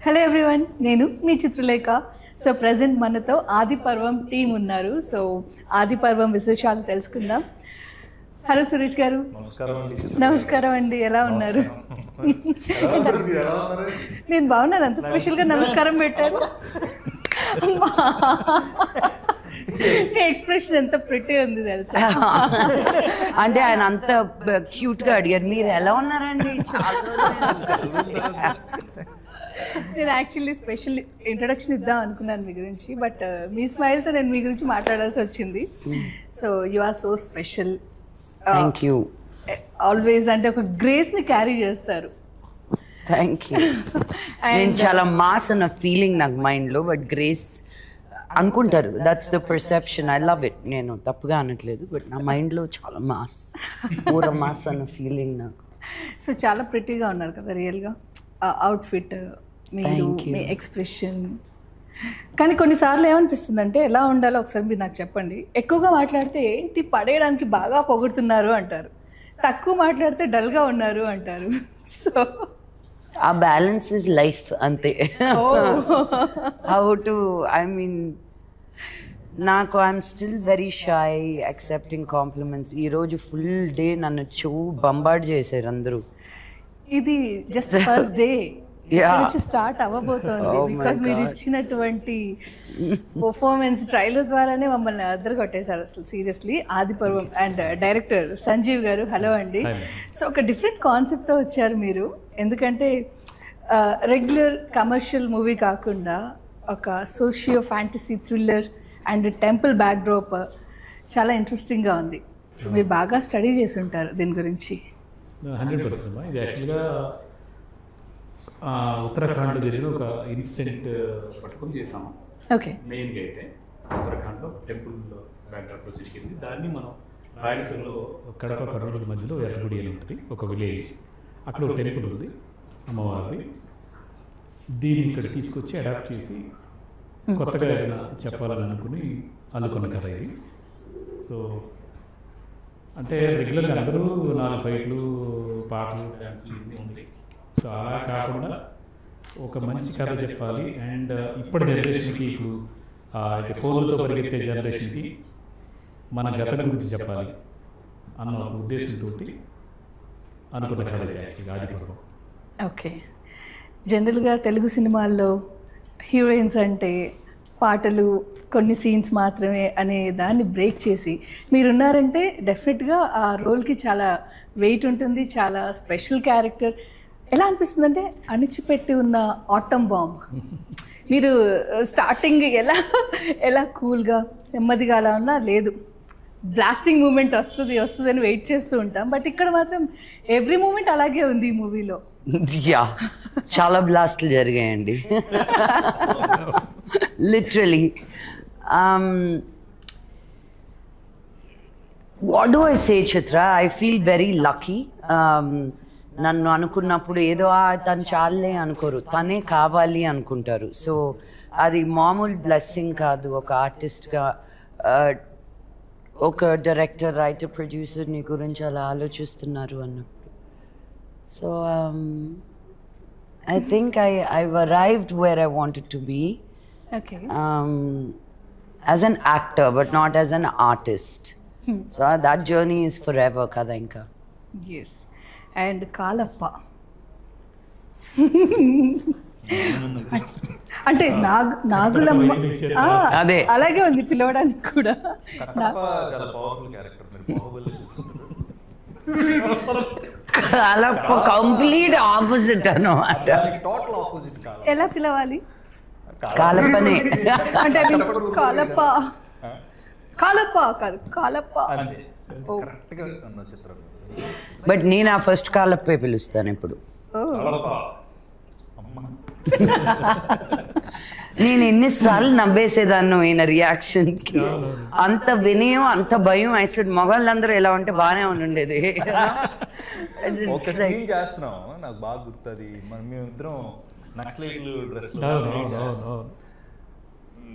Hello everyone, నేను మీ Chitralekha. So present మనతో ఆది పర్వం టీం ఉన్నారు. సో ఆది పర్వం విశేషాలు తెలుసుకుందాం. హలో సురేష్ గారు. నమస్కారం అండి, ఎలా ఉన్నారు? నేను బాగున్నాను. అంత స్పెషల్గా నమస్కారం పెట్టారు. ఎక్స్ప్రెషన్ ఎంత ప్రిటీ ఉంది తెలుసా. అంటే ఆయన అంత క్యూట్ గా అడిగారు, మీరు ఎలా ఉన్నారండి? నేను యాక్చువల్లీ స్పెషల్ ఇంట్రొడక్షన్ ఇద్దాం అనుకున్నాను మీ గురించి, బట్ మీ స్మైల్తో నేను మీ గురించి మాట్లాడాల్సి వచ్చింది. So you are so special. Thank you. Always అంటే ఒక గ్రేస్ని క్యారీ చేస్తారు. Thank you. నేను చాలా మాస్ అన్న ఫీలింగ్ నాకు మైండ్లో, బట్ గ్రేస్ అనుకుంటారు. That's the perception. I love it. నేను తప్పుగా అనట్లేదు, బట్ నా మైండ్లో చాలా మాస్, పూర మాస్ అన్న ఫీలింగ్ నాకు. సో చాలా ప్రిటీగా ఉన్నారు కదా రియల్గా. అవుట్ఫిట్, మీరు, మీ ఎక్స్ప్రెషన్. కానీ కొన్నిసార్లు ఏమనిపిస్తుంది అంటే ఎలా ఉండాలో ఒకసారి మీరు నాకు చెప్పండి. ఎక్కువగా మాట్లాడితే ఏంటి పడేయడానికి బాగా పొగుడుతున్నారు అంటారు, తక్కువ మాట్లాడితే డల్గా ఉన్నారు అంటారు. సో ఆ బ్యాలెన్స్ ఇస్ లైఫ్ అంతే. హౌ టు, ఐ మీన్, నాకు I'm still very shy accepting compliments. ఈరోజు ఫుల్ డే నన్ను బంబార్డ్ చేశారు అందరూ. ఇది జస్ట్ ఫస్ట్ డే నుంచి స్టార్ట్ అవ్వబోతోంది. బికాస్ మీరు ఇచ్చినటువంటి పర్ఫార్మెన్స్ ట్రైలర్ ద్వారానే మమ్మల్ని అద్దరు కొట్టేశారు అసలు సీరియస్లీ. ఆది పర్వం అండ్ డైరెక్టర్ సంజీవ్ గారు, హలో అండి. సో ఒక డిఫరెంట్ కాన్సెప్ట్తో వచ్చారు మీరు. ఎందుకంటే రెగ్యులర్ కమర్షియల్ మూవీ కాకుండా ఒక socio fantasy thriller and temple backdrop చాలా ఇంట్రెస్టింగ్గా ఉంది. మీరు బాగా స్టడీ చేసి ఉంటారు దీని గురించి. 100%. ఇది యాక్చువల్గా ఉత్తరాఖండ్లో జరిగిన ఒక ఇన్సిడెంట్ పట్టుకొని చేసాము. ఓకే. మెయిన్గా అయితే ఉత్తరాఖండ్లో టెంపుల్ బ్యాక్డ్రాప్లో జరిగింది. దాన్ని మనం రాయలసీమలో కడప కర్నూలు మధ్యలో ఎర్రగుడి అని ఉంటుంది, ఒక విలేజ్. అక్కడ ఒక టెంపుల్ ఉంది అమ్మవారిది. దీన్ని ఇక్కడ తీసుకొచ్చి అడాప్ట్ చేసి కొత్తగా ఏదైనా చెప్పాలని అనుకున్న కథ ఇది. సో అంటే రెగ్యులర్గా అందరూ 4 ఫైట్లు, పాటలు, డ్యాన్సులు ఇవన్నీ ఉంటాయి. సో అలా కాకుండా ఒక మంచి కథ చెప్పాలి. అండ్ ఇప్పటి జనరేషన్కి, ఇప్పుడు ఫోన్లతో పరిగెత్తే జనరేషన్కి మన గతం గురించి చెప్పాలి అన్న ఒక ఉద్దేశంతో అనుకున్న కథ యాక్చువల్గా ఆది పర్వం. ఓకే. జనరల్గా తెలుగు సినిమాల్లో హీరోయిన్స్ అంటే పాటలు, కొన్ని సీన్స్ మాత్రమే అనే దాన్ని బ్రేక్ చేసి మీరున్నారంటే డెఫినెట్గా ఆ రోల్కి చాలా వెయిట్ ఉంటుంది, చాలా స్పెషల్ క్యారెక్టర్. ఎలా అనిపిస్తుంది అంటే అణిచిపెట్టి ఉన్న ఆటమ్ బాంబ్. మీరు స్టార్టింగ్ ఎలా కూల్గా నెమ్మదిగా అలా ఉన్నా, లేదు బ్లాస్టింగ్ మూమెంట్ వస్తుంది అని వెయిట్ చేస్తూ ఉంటాం. బట్ ఇక్కడ మాత్రం ఎవ్రీ మూమెంట్ అలాగే ఉంది ఈ మూవీలో. యా, చాలా బ్లాస్ట్లు జరిగాయండి literally. What do I say Chitra, I feel very lucky. నన్ను అనుకున్నప్పుడు ఏదో తను చాలే అనుకోరు, తనే కావాలి అనుకుంటారు. సో అది మామూలు బ్లెస్సింగ్ కాదు. ఒక ఆర్టిస్ట్గా ఒక డైరెక్టర్, రైటర్, ప్రొడ్యూసర్ నీ గురించి అలా ఆలోచిస్తున్నారు అన్నప్పుడు. So I think I've arrived where I wanted to be. Okay. As an actor, but not as an artist. So that journey is forever, kada inka. Yes. And Kalappa. అంటే నాగులమ్మ అదే అలాగే ఉంది పిలవడానికి కూడా. అలా కంప్లీట్ ఆపోజిట్ అన్నమాట. ఎలా పిలవాలి? కాలప్పనే. అంటే కాలప్ప కాదు, కాలప్ప. బట్ నేను ఆ ఫస్ట్ కాలప్పే పిలుస్తాను ఇప్పుడు. నేను ఎన్నిసార్లు నవ్వేసేదాన్ని ఈయన రియాక్షన్కి. అంత వినయం, అంత భయం. అసలు మొగాళ్ళందరూ ఎలా ఉంటే బాగానే ఉండేది. చేస్తున్నాం నాకు బాగా గుర్తుంది. మేమిద్దరం నక్సలైట్లు డ్రెస్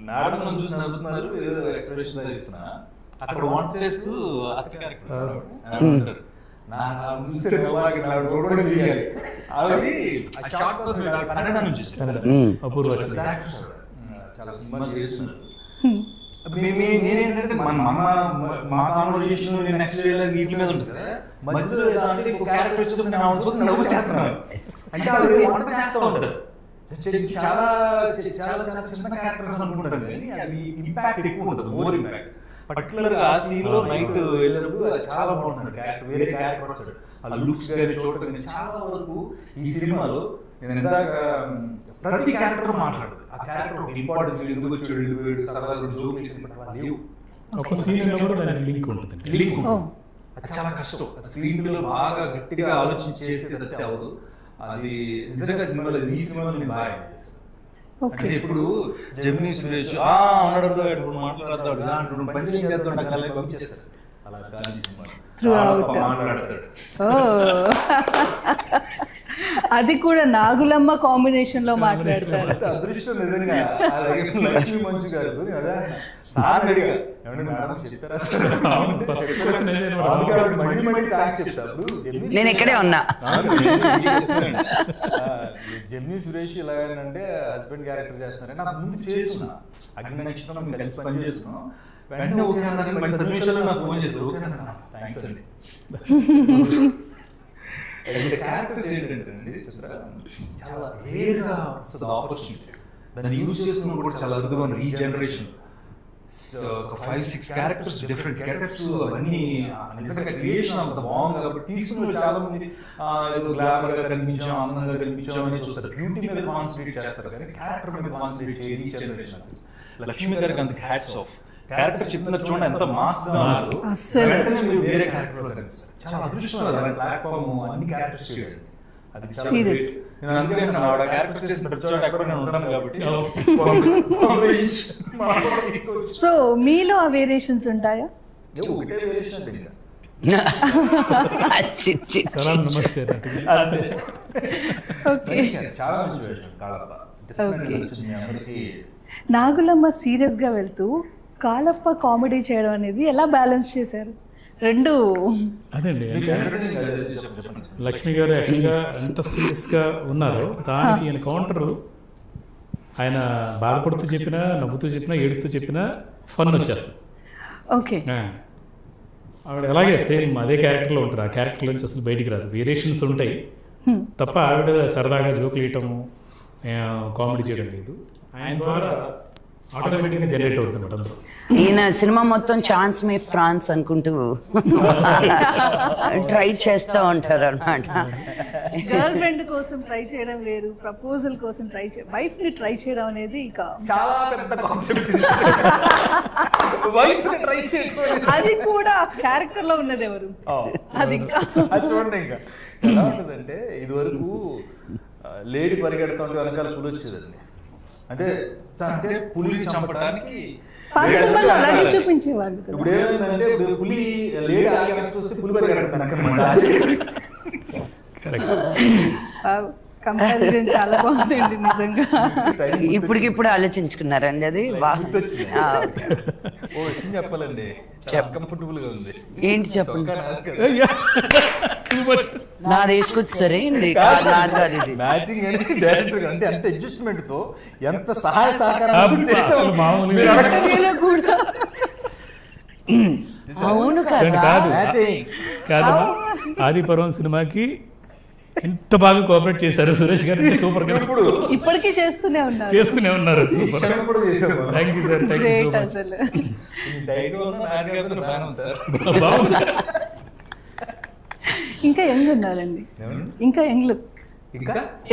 నాడమని చూసి నవ్వుతున్నారు, ఏదో ఎక్స్ప్రెషన్ ఇస్తున్నా. అక్కడ వంట చేస్తూ అత్త క్యారెక్టర్ అపూర్వ చాలా సినిమాలు చేస్తున్నారు. నేనేంటంటే మా కాన్వర్జేషన్ నెక్స్ట్ వీటి మీద ఉంటుంది కదా, మధ్యలో ఏదంటే ఒక క్యారెక్టర్ వచ్చినప్పుడు నేను ఆవిడ చూస్తే నవ్వు చేస్తున్నాను. అంటే అది వంట చేస్తూ ఉంటారు. చాలా చాలా చాలా చిన్న క్యారెక్టర్స్ అనుకుంటారు కానీ అవి ఇంపాక్ట్ ఎక్కువ ఉంటుంది, మోర్ ఇంపాక్ట్. పర్టికులర్ గా ఆ సీన్ లో నైట్ వెళ్ళినప్పుడు చాలా బాగుంటుంది క్యారెక్టర్, వేరే క్యారెక్టర్ వస్తాడు. ఆ లుక్స్ కానీ చూడటం కానీ చాలా వరకు ఈ సినిమాలో నేను ఇందాక ప్రతి క్యారెక్టర్ మాట్లాడదు. ఆ క్యారెక్టర్ ఒక ఇంపార్టెన్స్, ఎందుకు వచ్చాడు సరదాగా జోక్ చేసి లేవు. ఒక సీన్ లో కూడా దానికి లింక్ ఉంటుంది. లింక్ అది చాలా కష్టం. స్క్రీన్ ప్లే లో బాగా గట్టిగా ఆలోచించి చేస్తే తప్పితే అవ్వదు. అది నిజంగా సినిమాలో ఈ సినిమాలో నేను బాగా అంటే ఇప్పుడు జెమినీ సురేష్ ఉన్నాడు మాట్లాడతాడు అంటాడు, పంచం చేస్తాడు, కళ్ళని పంపించేస్తాడు. అలా కాదు సినిమా మాట్లాడతాడు. అది కూడా నాగులమ్మ కాంబినేషన్ లో మాట్లాడతారు. అదృష్టం నిజంగా. లక్ష్మీ మంచు గారు సార్ అడిగా మేడం చెప్పారా, నేను ఇక్కడే ఉన్నా. జెమినీ సురేష్ ఇలాగంటే హస్బెండ్ క్యారెక్టర్ చేస్తున్నారని నాకు ముందు చేస్తున్నా. అగ్ని నక్షత్రం కలిసి పని చేస్తున్నాం. వెంటనే ఓకే అన్నారని 10 నిమిషాల్లో నాకు ఫోన్ చేస్తారు. ఓకే అన్న, థ్యాంక్స్ అండి. క్యారెక్టర్స్ ఏంటంటే చాలా రేర్గా వస్తుంది ఆపర్చునిటీ. దాన్ని యూజ్ చేసుకున్నప్పుడు కూడా చాలా అరుదుగా ఉన్నారు ఈ జనరేషన్. ఒక 5-6 క్యారెక్టర్స్, డిఫరెంట్ క్యారెక్టర్స్, అవన్నీ నిజంగా క్రియేషన్ అంత బాగుంది కాబట్టి తీసుకున్న చాలా మంది ఏదో గ్లామర్ గా కనిపించాం, అందంగా కనిపించాం అని చూస్తారు. బ్యూటీ మీద కాన్సన్ట్రేట్ చేస్తారు కానీ క్యారెక్టర్ మీద కాన్సన్ట్రేట్ చేయదు ఈ జనరేషన్. లక్ష్మి గారికి అంత హ్యాట్స్ ఆఫ్. క్యారెక్టర్ చెప్తున్నారు చూడండి, ఎంత మాస్ గా ఉన్నారు. వెంటనే మీరు వేరే క్యారెక్టర్ లో కనిపిస్తారు. చాలా అదృష్టం అలాంటి ప్లాట్ఫామ్ అన్ని క్యారెక్టర్స్ చేయడం. అది చాలా గ్రేట్. నేను అందుకే ఆవిడ క్యారెక్టర్ చేసిన ప్రతి చోట ఎక్కడ నేను ఉంటాను కాబట్టి. సో మీలో ఆ వేరియేషన్స్ ఉంటాయా? ఒకటే వేరియేషన్ అంటే ఇంకా నమస్తే. చాలా మంచి వేరియేషన్. అందరికీ నాగులమ్మ సీరియస్ గా వెళ్తూ కాలప్ప కామెడీ చేయడం అనేది ఎలా బ్యాలెన్స్ చేశారు రెండు? అదండి, లక్ష్మి గారు యాక్చువల్గా ఎంత సీరియస్గా ఉన్నారో దానికి ఆయన కౌంటరు, ఆయన బాధపడుతూ చెప్పినా, నవ్వుతూ చెప్పినా, ఏడుస్తూ చెప్పినా ఫన్ వచ్చేస్తుంది. ఓకే, ఆవిడ అలాగే సేమ్ అదే క్యారెక్టర్లో ఉంటారు. ఆ క్యారెక్టర్ నుంచి అసలు బయటికి రాదు. వేరియేషన్స్ ఉంటాయి తప్ప ఆవిడ సరదాగా జోకులు వేయటం, కామెడీ చేయడం లేదు. ఆయన ద్వారా ఆటోమేటిక్గా జనరేట్ అవుతుంది అందరూ. ఈయన సినిమా మొత్తం ఛాన్స్ మే ఫ్రాన్స్ అనుకుంటూ ట్రై చేస్తూ ఉంటారు అన్నమాట. గర్ల్ ఫ్రెండ్ కోసం ట్రై చేయడం వేరు, ప్రపోజల్ కోసం ట్రై చేయడం, వైఫ్ ని ట్రై చేయడం అనేది ఇక చాలా పెద్ద కాన్సెప్ట్. వైఫ్ ని ట్రై చేయడం అది కూడా క్యారెక్టర్ లో ఉన్నది ఎవరు? అది ఇంకా చూడండి. ఇంకా ఎలా ఉంటుందంటే, ఇది వరకు లేడీ పరిగెడుతుంటే వెనకాల పులి వచ్చేదండి. అంటే పులిని చంపడానికి అలాగే చూపించేవాళ్ళు. ఇప్పుడు ఏమైందంటే, ఇప్పుడు పులి లేడీ ఆగి చూస్తే పులి పరిగెడుతుంది. కంపారిజన్ చాలా బాగుందండి నిజంగా. ఇప్పటికిప్పుడు ఆలోచించుకున్నారండి అది. ఓ విషయం చెప్పాలండి, కంఫర్టబుల్ గా ఉంది. ఏంటి చెప్పండి? నాది వేసుకొచ్చి సరే మ్యాచింగ్ అనేది డైరెక్టర్ అంటే ఎంత అడ్జస్ట్మెంట్ తో, ఎంత సహాయ సహకారం. అవును కాదు కాదు, ఆదిపర్వం సినిమాకి ఎంత బాగా కోఆపరేట్ చేశారు సురేష్ గారు. సూపర్ గా ఇప్పటికీ చేస్తూనే ఉన్నారు. Super, thank you sir, thank you so much. ఇంకా యంగ్ ఉండాలండి, ఇంకా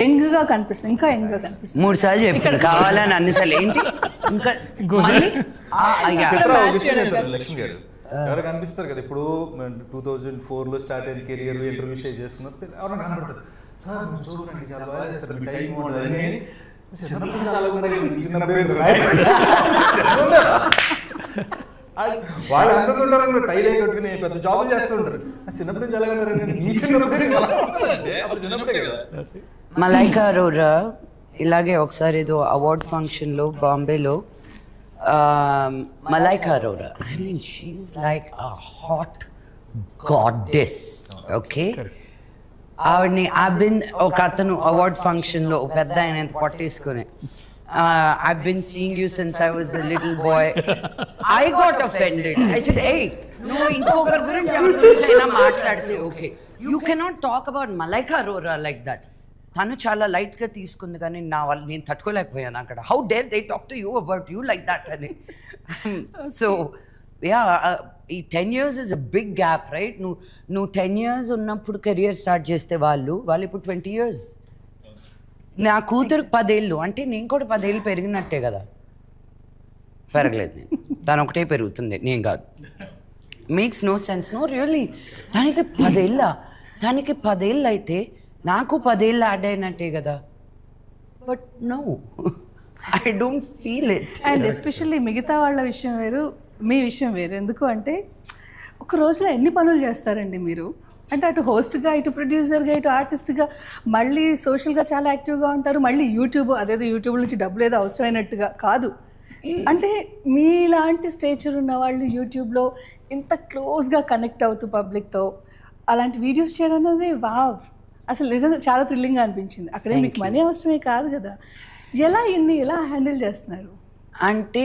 యంగ్ గా కనిపిస్తుంది, ఇంకా యంగ్ గా కనిపిస్తుంది. 3 సార్లు చెప్పాను కావాలని, అన్నిసార్లు ఏంటి ఇంకా లక్ష్మి గారు ఎవరు కనిపిస్తారు కదా. ఇప్పుడు 2004లో స్టార్ట్ అయిన కెరియర్ ఇంటర్వ్యూ షేర్ చేసుకున్నప్పుడు ఎవరైనా కనబడతారు. సార్ చూడండి చాలా బాగా చేస్తారు, మీ టైం అని. వాళ్ళు అందరూ ఉంటారు టైల్ కట్టుకుని పెద్ద జాబ్ చేస్తుంటారు. చిన్నప్పటి నుంచి ఎలా మలైకా అరోరా ఇలాగే ఒకసారి ఏదో అవార్డ్ ఫంక్షన్లో బాంబేలో Malaika Arora, I mean she is like a hot goddess. Okay, ఆవిడని ఒక అతను అవార్డ్ ఫంక్షన్లో ఒక పెద్ద ఆయన ఎంత పట్టేసుకుని I've been seeing you since I was a little boy. I got offended. I said, hey, no, ఇంకొకరి గురించి ఎవరి గురించి అయినా మాట్లాడితే okay, you cannot talk about Malaika Arora like that. తను చాలా లైట్గా తీసుకుంది కానీ నేను తట్టుకోలేకపోయాను అక్కడ. How dare they talk to you about you like that అని. సో యా, ఈ 10 years is a big gap, right? నువ్వు 10 years ఉన్నప్పుడు కెరియర్ స్టార్ట్ చేస్తే వాళ్ళు ఇప్పుడు 20 years. నా కూతురు 10 ఏళ్ళు అంటే నేను కూడా 10 ఏళ్ళు పెరిగినట్టే కదా. పెరగలేదు నేను, తను ఒకటే పెరుగుతుంది, నేను కాదు. Makes no sense. No really. తనకి 10 ఏళ్ళ, తనకి 10 ఏళ్ళు అయితే నాకు 10 ఏళ్ళు యాడ్ అయినట్టే కదా. But no, I don't feel it. And especially మిగతా వాళ్ళ విషయం వేరు, మీ విషయం వేరు. ఎందుకు అంటే ఒక రోజులో ఎన్ని పనులు చేస్తారండి మీరు? అంటే అటు హోస్ట్గా, ఇటు ప్రొడ్యూసర్గా, ఇటు ఆర్టిస్ట్గా, మళ్ళీ సోషల్గా చాలా యాక్టివ్గా ఉంటారు. మళ్ళీ యూట్యూబ్, అదేదో యూట్యూబ్ నుంచి డబ్బులు ఏదో అవసరమైనట్టుగా కాదు. అంటే మీలాంటి స్టేచర్ ఉన్న వాళ్ళు యూట్యూబ్లో ఇంత క్లోజ్గా కనెక్ట్ అవుతూ పబ్లిక్తో అలాంటి వీడియోస్ చేయడం అనేది వావ్, అసలు నిజంగా చాలా థ్రిల్లింగ్గా అనిపించింది. అక్కడే మీకు మనీ అవసరమే కాదు కదా. ఎలా హ్యాండిల్ చేస్తున్నారు? అంటే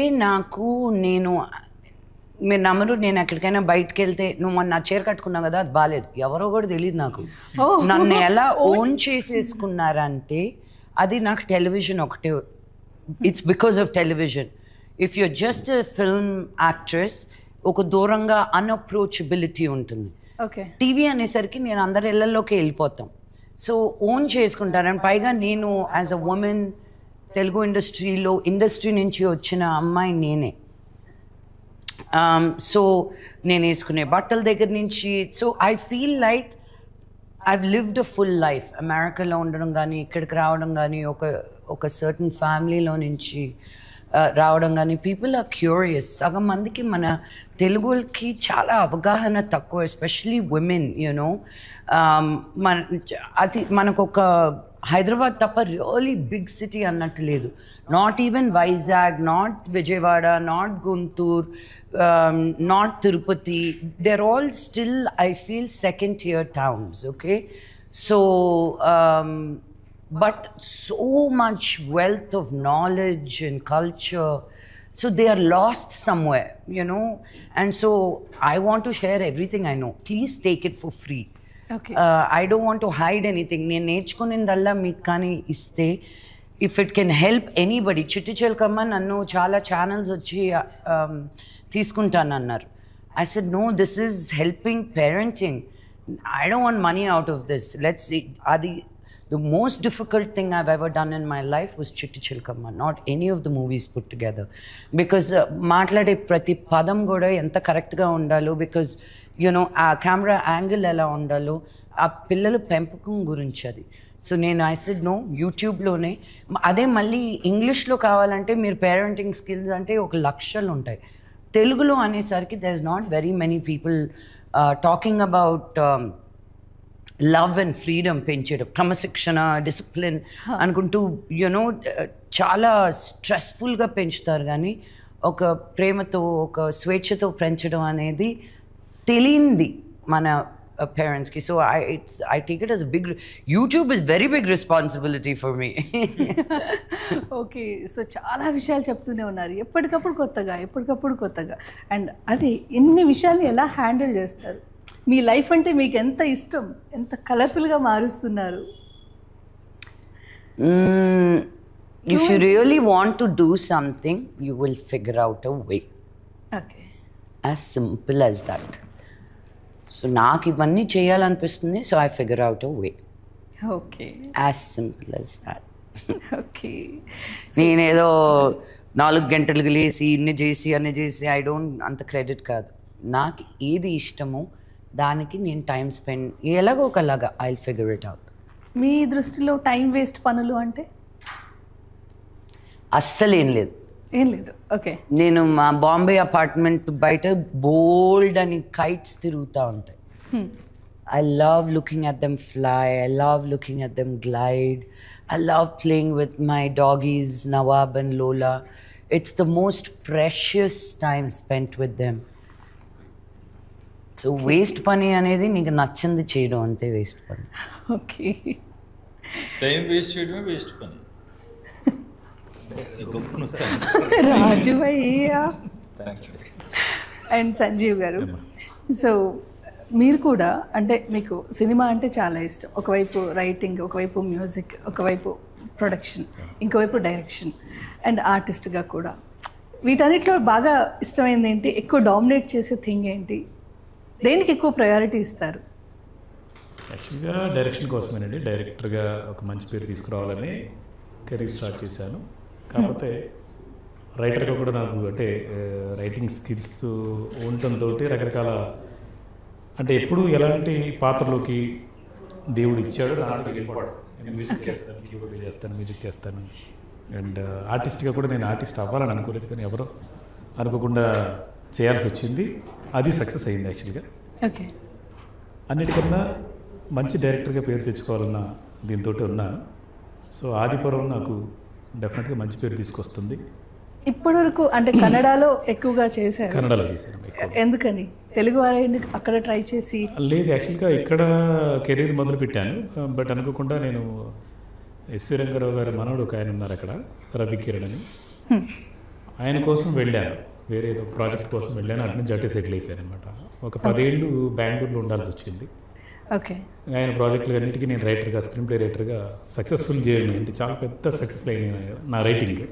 మీరు నమ్మరు, నేను ఎక్కడికైనా బయటకు వెళ్తే నువ్వు మొన్న నా చీర కట్టుకున్నావు కదా, అది బాగాలేదు, ఎవరో కూడా తెలియదు నాకు. నన్ను ఎలా ఓన్ చేసేసుకున్నారంటే అది నాకు టెలివిజన్ ఒకటే. It's because of television. If you're just film actress, ఒక దూరంగా అన్అప్రోచబిలిటీ ఉంటుంది. టీవీ అనేసరికి నేను అందరి ఇళ్లలోకి వెళ్ళిపోతాం. సో ఓన్ చేసుకుంటాను. అండ్ పైగా నేను as a women Telugu industry నుంచి వచ్చిన అమ్మాయి నేనే. సో నేను వేసుకునే బట్టల దగ్గర నుంచి, so I feel like I've lived a full life. అమెరికాలో ఉండడం కానీ, ఇక్కడికి రావడం కానీ, ఒక సర్టన్ ఫ్యామిలీలో నుంచి రావడం కానీ, పీపుల్ ఆర్ క్యూరియస్. సగం మందికి మన తెలుగుకి చాలా అవగాహన తక్కువ, ఎస్పెషలీ విమెన్. యూనో, మనకు ఒక హైదరాబాద్ తప్ప రియలీ బిగ్ సిటీ అన్నట్టు లేదు. Not even Vizag, not Vijayawada, not Guntur, not Tirupati. they're all still, I feel, second tier towns. Okay, so but so much wealth of knowledge and culture, so they are lost somewhere, you know. And so I want to share everything I know. Please take it for free. Okay. I don't want to hide anything. నేను నేర్చుకునేదల్లా మీకు కానీ ఇస్తే, if it can help anybody. చిట్టి చిలకమ్మ నన్ను చాలా channels వచ్చి తీసుకుంటాను అన్నారు. I said, no, this is helping parenting. I don't want money out of this. Let's see. The most difficult thing I've ever done in my life was Chitti Chilkamma, not any of the movies put together. Because మాట్లాడే ప్రతి పదం కూడా ఎంత కరెక్ట్గా ఉండాలో, because you know ఆ camera angle ఎలా ఉండాలో, ఆ పిల్లల పెంపకం గురించి అది. సో నేను ఐ సెడ్ నో, యూట్యూబ్లోనే. అదే మళ్ళీ ఇంగ్లీష్లో కావాలంటే మీరు పేరెంటింగ్ స్కిల్స్ అంటే 1 లక్షలు ఉంటాయి. తెలుగులో అనేసరికి there is not very many people talking about love and freedom పెంచడం, క్రమశిక్షణ, డిసిప్లిన్ అనుకుంటూ యూనో చాలా స్ట్రెస్ఫుల్గా పెంచుతారు. కానీ ఒక ప్రేమతో, ఒక స్వేచ్ఛతో పెంచడం అనేది తెలియంది మన పేరెంట్స్కి. So I take it as a big, YouTube is very big responsibility for me. Okay, so చాలా విషయాలు చెప్తూనే ఉన్నారు, ఎప్పటికప్పుడు కొత్తగా. అండ్ అది ఇన్ని విషయాల్ని ఎలా హ్యాండిల్ చేస్తారు? మీ లైఫ్ అంటే మీకు ఎంత ఇష్టం, ఎంత కలర్ఫుల్గా మారుస్తున్నారు? If you really want to do something, you will figure out a way. Okay. As simple as that. So నాకు ఇవన్నీ చేయాలనిపిస్తుంది, so I figure out a way. Okay, as simple as that. Okay, నేనేదో 4 గంటలకు లేసి అన్ని చేసి I don't, అంత credit కాదు. నాకు ఏది ఇష్టమో దానికి నేను టైం స్పెండ్ ఎలాగో ఒకలాగా ఐ ఫిగర్ ఇట్ అవుట్. మీ దృష్టిలో టైం వేస్ట్ పనులు అంటే? అస్సలు ఏం లేదు. ఓకే, నేను మా బాంబే అపార్ట్మెంట్ బయట బోల్డ్ అని కైట్స్ తిరుగుతూ ఉంటాయి. I love looking at them fly. I love looking at them glide. I love playing with my doggies, Nawab and Lola. It's the most precious time spent with them. So waste పని అనేది నీకు నచ్చింది చేయడం అంతే waste పని. Okay. Time waste చేయడమే waste పని. గొప్పను వస్తాను. రాజు అయ్యా అండ్ సంజీవ్ గారు, సో మీరు కూడా అంటే మీకు సినిమా అంటే చాలా ఇష్టం. ఒకవైపు రైటింగ్, ఒకవైపు మ్యూజిక్, ఒకవైపు ప్రొడక్షన్, ఇంకోవైపు డైరెక్షన్ అండ్ ఆర్టిస్ట్గా కూడా. వీటన్నిటిలో బాగా ఇష్టమైంది ఏంటి? ఎక్కువ డామినేట్ చేసే థింగ్ ఏంటి? దేనికి ఎక్కువ ప్రయారిటీ ఇస్తారు? యాక్చువల్గా డైరెక్షన్ కోసమేనండి. డైరెక్టర్గా ఒక మంచి పేరు తీసుకురావాలని కెరీర్ స్టార్ట్ చేశాను. కాకపోతే రైటర్గా కూడా నాకు అంటే రైటింగ్ స్కిల్స్ ఉండటంతో రకరకాల అంటే ఎప్పుడు ఎలాంటి పాత్రలోకి దేవుడు ఇచ్చాడో దాంట్లో వెళ్ళిపోవడం. నేను మ్యూజిక్ చేస్తాను, కీబోర్డ్ చేస్తాను, మ్యూజిక్ చేస్తాను. అండ్ ఆర్టిస్ట్గా కూడా నేను ఆర్టిస్ట్ అవ్వాలని అనుకోలేదు, కానీ ఎవరో అనుకోకుండా చేయాల్సి వచ్చింది. అది సక్సెస్ అయింది యాక్చువల్గా. ఓకే. అన్నిటికన్నా మంచి డైరెక్టర్గా పేరు తెచ్చుకోవాలన్న దీంతో ఉన్నాను. సో ఆదిపురం నాకు డెఫినెట్గా మంచి పేరు తీసుకొస్తుంది. ఇప్పటివరకు అంటే కన్నడలో ఎక్కువగా చేశారు. కన్నడలో చేశాను. ఎందుకని తెలుగు వారైనా అక్కడ ట్రై చేసి? లేదు, యాక్చువల్గా ఇక్కడ కెరీర్ మొదలు పెట్టాను. బట్ అనుకోకుండా నేను ఎస్వి రంగారావు గారి మనవడు ఒక ఆయన ఉన్నారు అక్కడ, రవి కిరణ్ అని. ఆయన కోసం వెళ్ళాను, వేరే ఏదో ప్రాజెక్ట్ కోసం వెళ్ళాను. అటు నుంచి అటే సెటిల్ అయిపోయాను అనమాట. ఒక 10 ఏళ్ళు బెంగళూరులో ఉండాల్సి వచ్చింది. ఓకే. ఆయన ప్రాజెక్టులు అన్నిటికీ నేను రైటర్గా, స్క్రీన్ ప్లే రైటర్గా సక్సెస్ఫుల్ చేయడం అంటే చాలా పెద్ద సక్సెస్ అయిన నా రైటింగ్.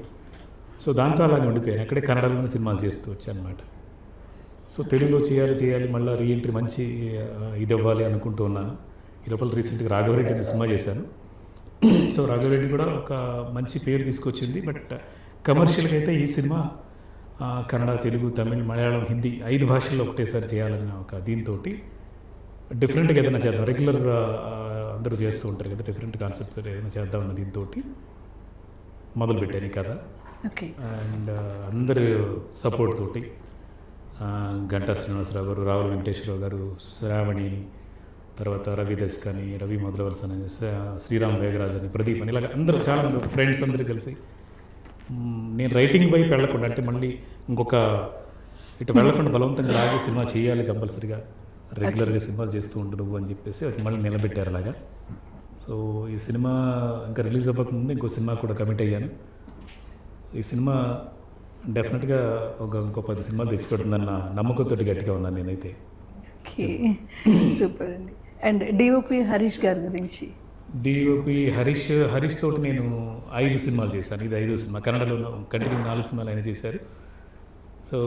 సో దాంతో అలాగే ఉండిపోయాను. అక్కడే కన్నడలోనే సినిమాలు చేస్తూ వచ్చాను అనమాట. సో తెలుగులో చేయాలి మళ్ళీ రీఎంట్రీ మంచి ఇది ఇవ్వాలి అనుకుంటూ ఉన్నాను. ఈ లోపల రీసెంట్గా రాఘవరెడ్డి అనే సినిమా చేశాను. సో రాఘవరెడ్డి కూడా ఒక మంచి పేరు తీసుకొచ్చింది. బట్ కమర్షియల్గా అయితే ఈ సినిమా కన్నడ, తెలుగు, తమిళ్, మలయాళం, హిందీ 5 భాషల్లో ఒకటేసారి చేయాలన్న ఒక దీంతో డిఫరెంట్గా ఏదైనా చేద్దాం. రెగ్యులర్ అందరూ చేస్తూ ఉంటారు కదా, డిఫరెంట్ కాన్సెప్ట్ ఏదైనా చేద్దామన్న దీంతో మొదలుపెట్టాను ఈ కథ. ఓకే. అండ్ అందరి సపోర్ట్ తోటి గంటా శ్రీనివాసరావు గారు, రావుల వెంకటేశ్వరరావు గారు, శ్రావణిని, తర్వాత రవి దస్కని, రవి మొదలవలస అని, శ్రీరామ్ వేగరాజ్ అని, ప్రదీప్ అని, ఇలాగ అందరూ చాలా మంది ఫ్రెండ్స్ అందరూ కలిసి నేను రైటింగ్ వైపు వెళ్ళకుండా అంటే మళ్ళీ ఇంకొక ఇటు వెళ్ళకుండా బలవంతంగా లాగే సినిమా చేయాలి కంపల్సరీగా, రెగ్యులర్గా సినిమాలు చేస్తూ ఉండరు అని చెప్పేసి అది మళ్ళీ నిలబెట్టారు అలాగా. సో ఈ సినిమా ఇంకా రిలీజ్ అవ్వకముందు ఇంకో సినిమా కూడా కమిట్ అయ్యాను. ఈ సినిమా డెఫినెట్గా ఇంకో 10 సినిమాలు తెచ్చిపెడుతుందన్న నమ్మకంతో గట్టిగా ఉన్నాను నేనైతే. ఓకే, సూపర్ అండి. అండ్ డిఓపి హరీష్ గారి గురించి? డిఓపి హరీష్ తోటి నేను 5 సినిమాలు చేశాను. ఇది 5వ సినిమా. కన్నడలో కంటిన్యూ 4 సినిమాలు ఆయన చేశారు. సో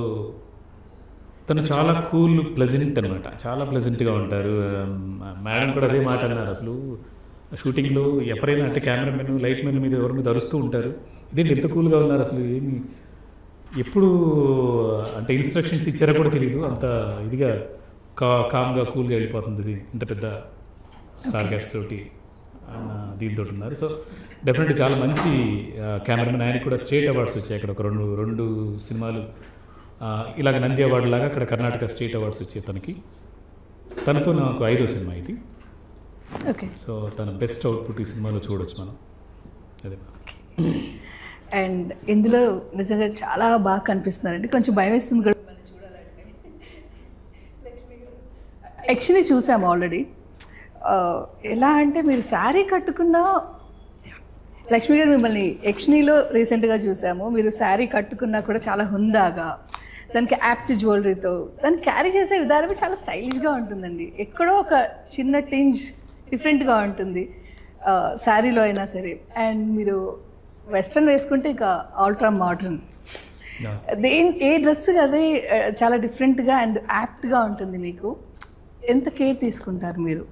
తను చాలా కూల్, ప్లెజెంట్ అనమాట. చాలా ప్లెజెంట్గా ఉంటారు. మేడం కూడా అదే మాట అన్నారు. అసలు షూటింగ్లో ఎవరైనా అంటే కెమెరామెన్, లైట్ మెన్ మీద ఎవరి మీద అరుస్తూ ఉంటారు, ఇదేంటి ఎంత కూల్గా ఉన్నారు, అసలు ఏమి ఎప్పుడు అంటే ఇన్స్ట్రక్షన్స్ ఇచ్చారో కూడా తెలియదు, అంత ఇదిగా కామ్గా కూల్గా వెళ్ళిపోతుంది ఇంత పెద్ద స్టార్ క్యాస్ట్ తోటి ఆయన దీంతో ఉన్నారు. సో డెఫినెట్లీ చాలా మంచి కెమెరామెన్. ఆయనకి కూడా స్టేట్ అవార్డ్స్ వచ్చాయి అక్కడ. ఒక రెండు సినిమాలు ఇలాగ నంది అవార్డు లాగా అక్కడ కర్ణాటక స్టేట్ అవార్డ్స్ వచ్చాయి తనకి. తనతో నాకు 5వ సినిమా ఇది. ఓకే. సో తన బెస్ట్ అవుట్పుట్ ఈ సినిమాలో చూడొచ్చు మనం. అదే. అండ్ ఇందులో నిజంగా చాలా బాగా కనిపిస్తున్నారండి. కొంచెం భయం వేస్తుంది కూడా చూడాలంటే. యక్షిని చూసాము ఆల్రెడీ. ఎలా అంటే మీరు శారీ కట్టుకున్న లక్ష్మి గారు, మిమ్మల్ని యక్షినిలో రీసెంట్గా చూసాము. మీరు శారీ కట్టుకున్నా కూడా చాలా హుందాగా, దానికి యాప్ట్ జ్యువెలరీతో దాన్ని క్యారీ చేసే విధానమే చాలా స్టైలిష్గా ఉంటుందండి. ఎక్కడో ఒక చిన్న టింజ్ డిఫరెంట్గా ఉంటుంది శారీలో అయినా సరే. అండ్ మీరు వెస్ట్రన్ వేసుకుంటే ఇక అల్ట్రా మోడర్న్. ఏ డ్రెస్ అదే చాలా డిఫరెంట్గా అండ్ యాప్ట్గా ఉంటుంది. మీకు ఎంత కేర్ తీసుకుంటారు మీరు?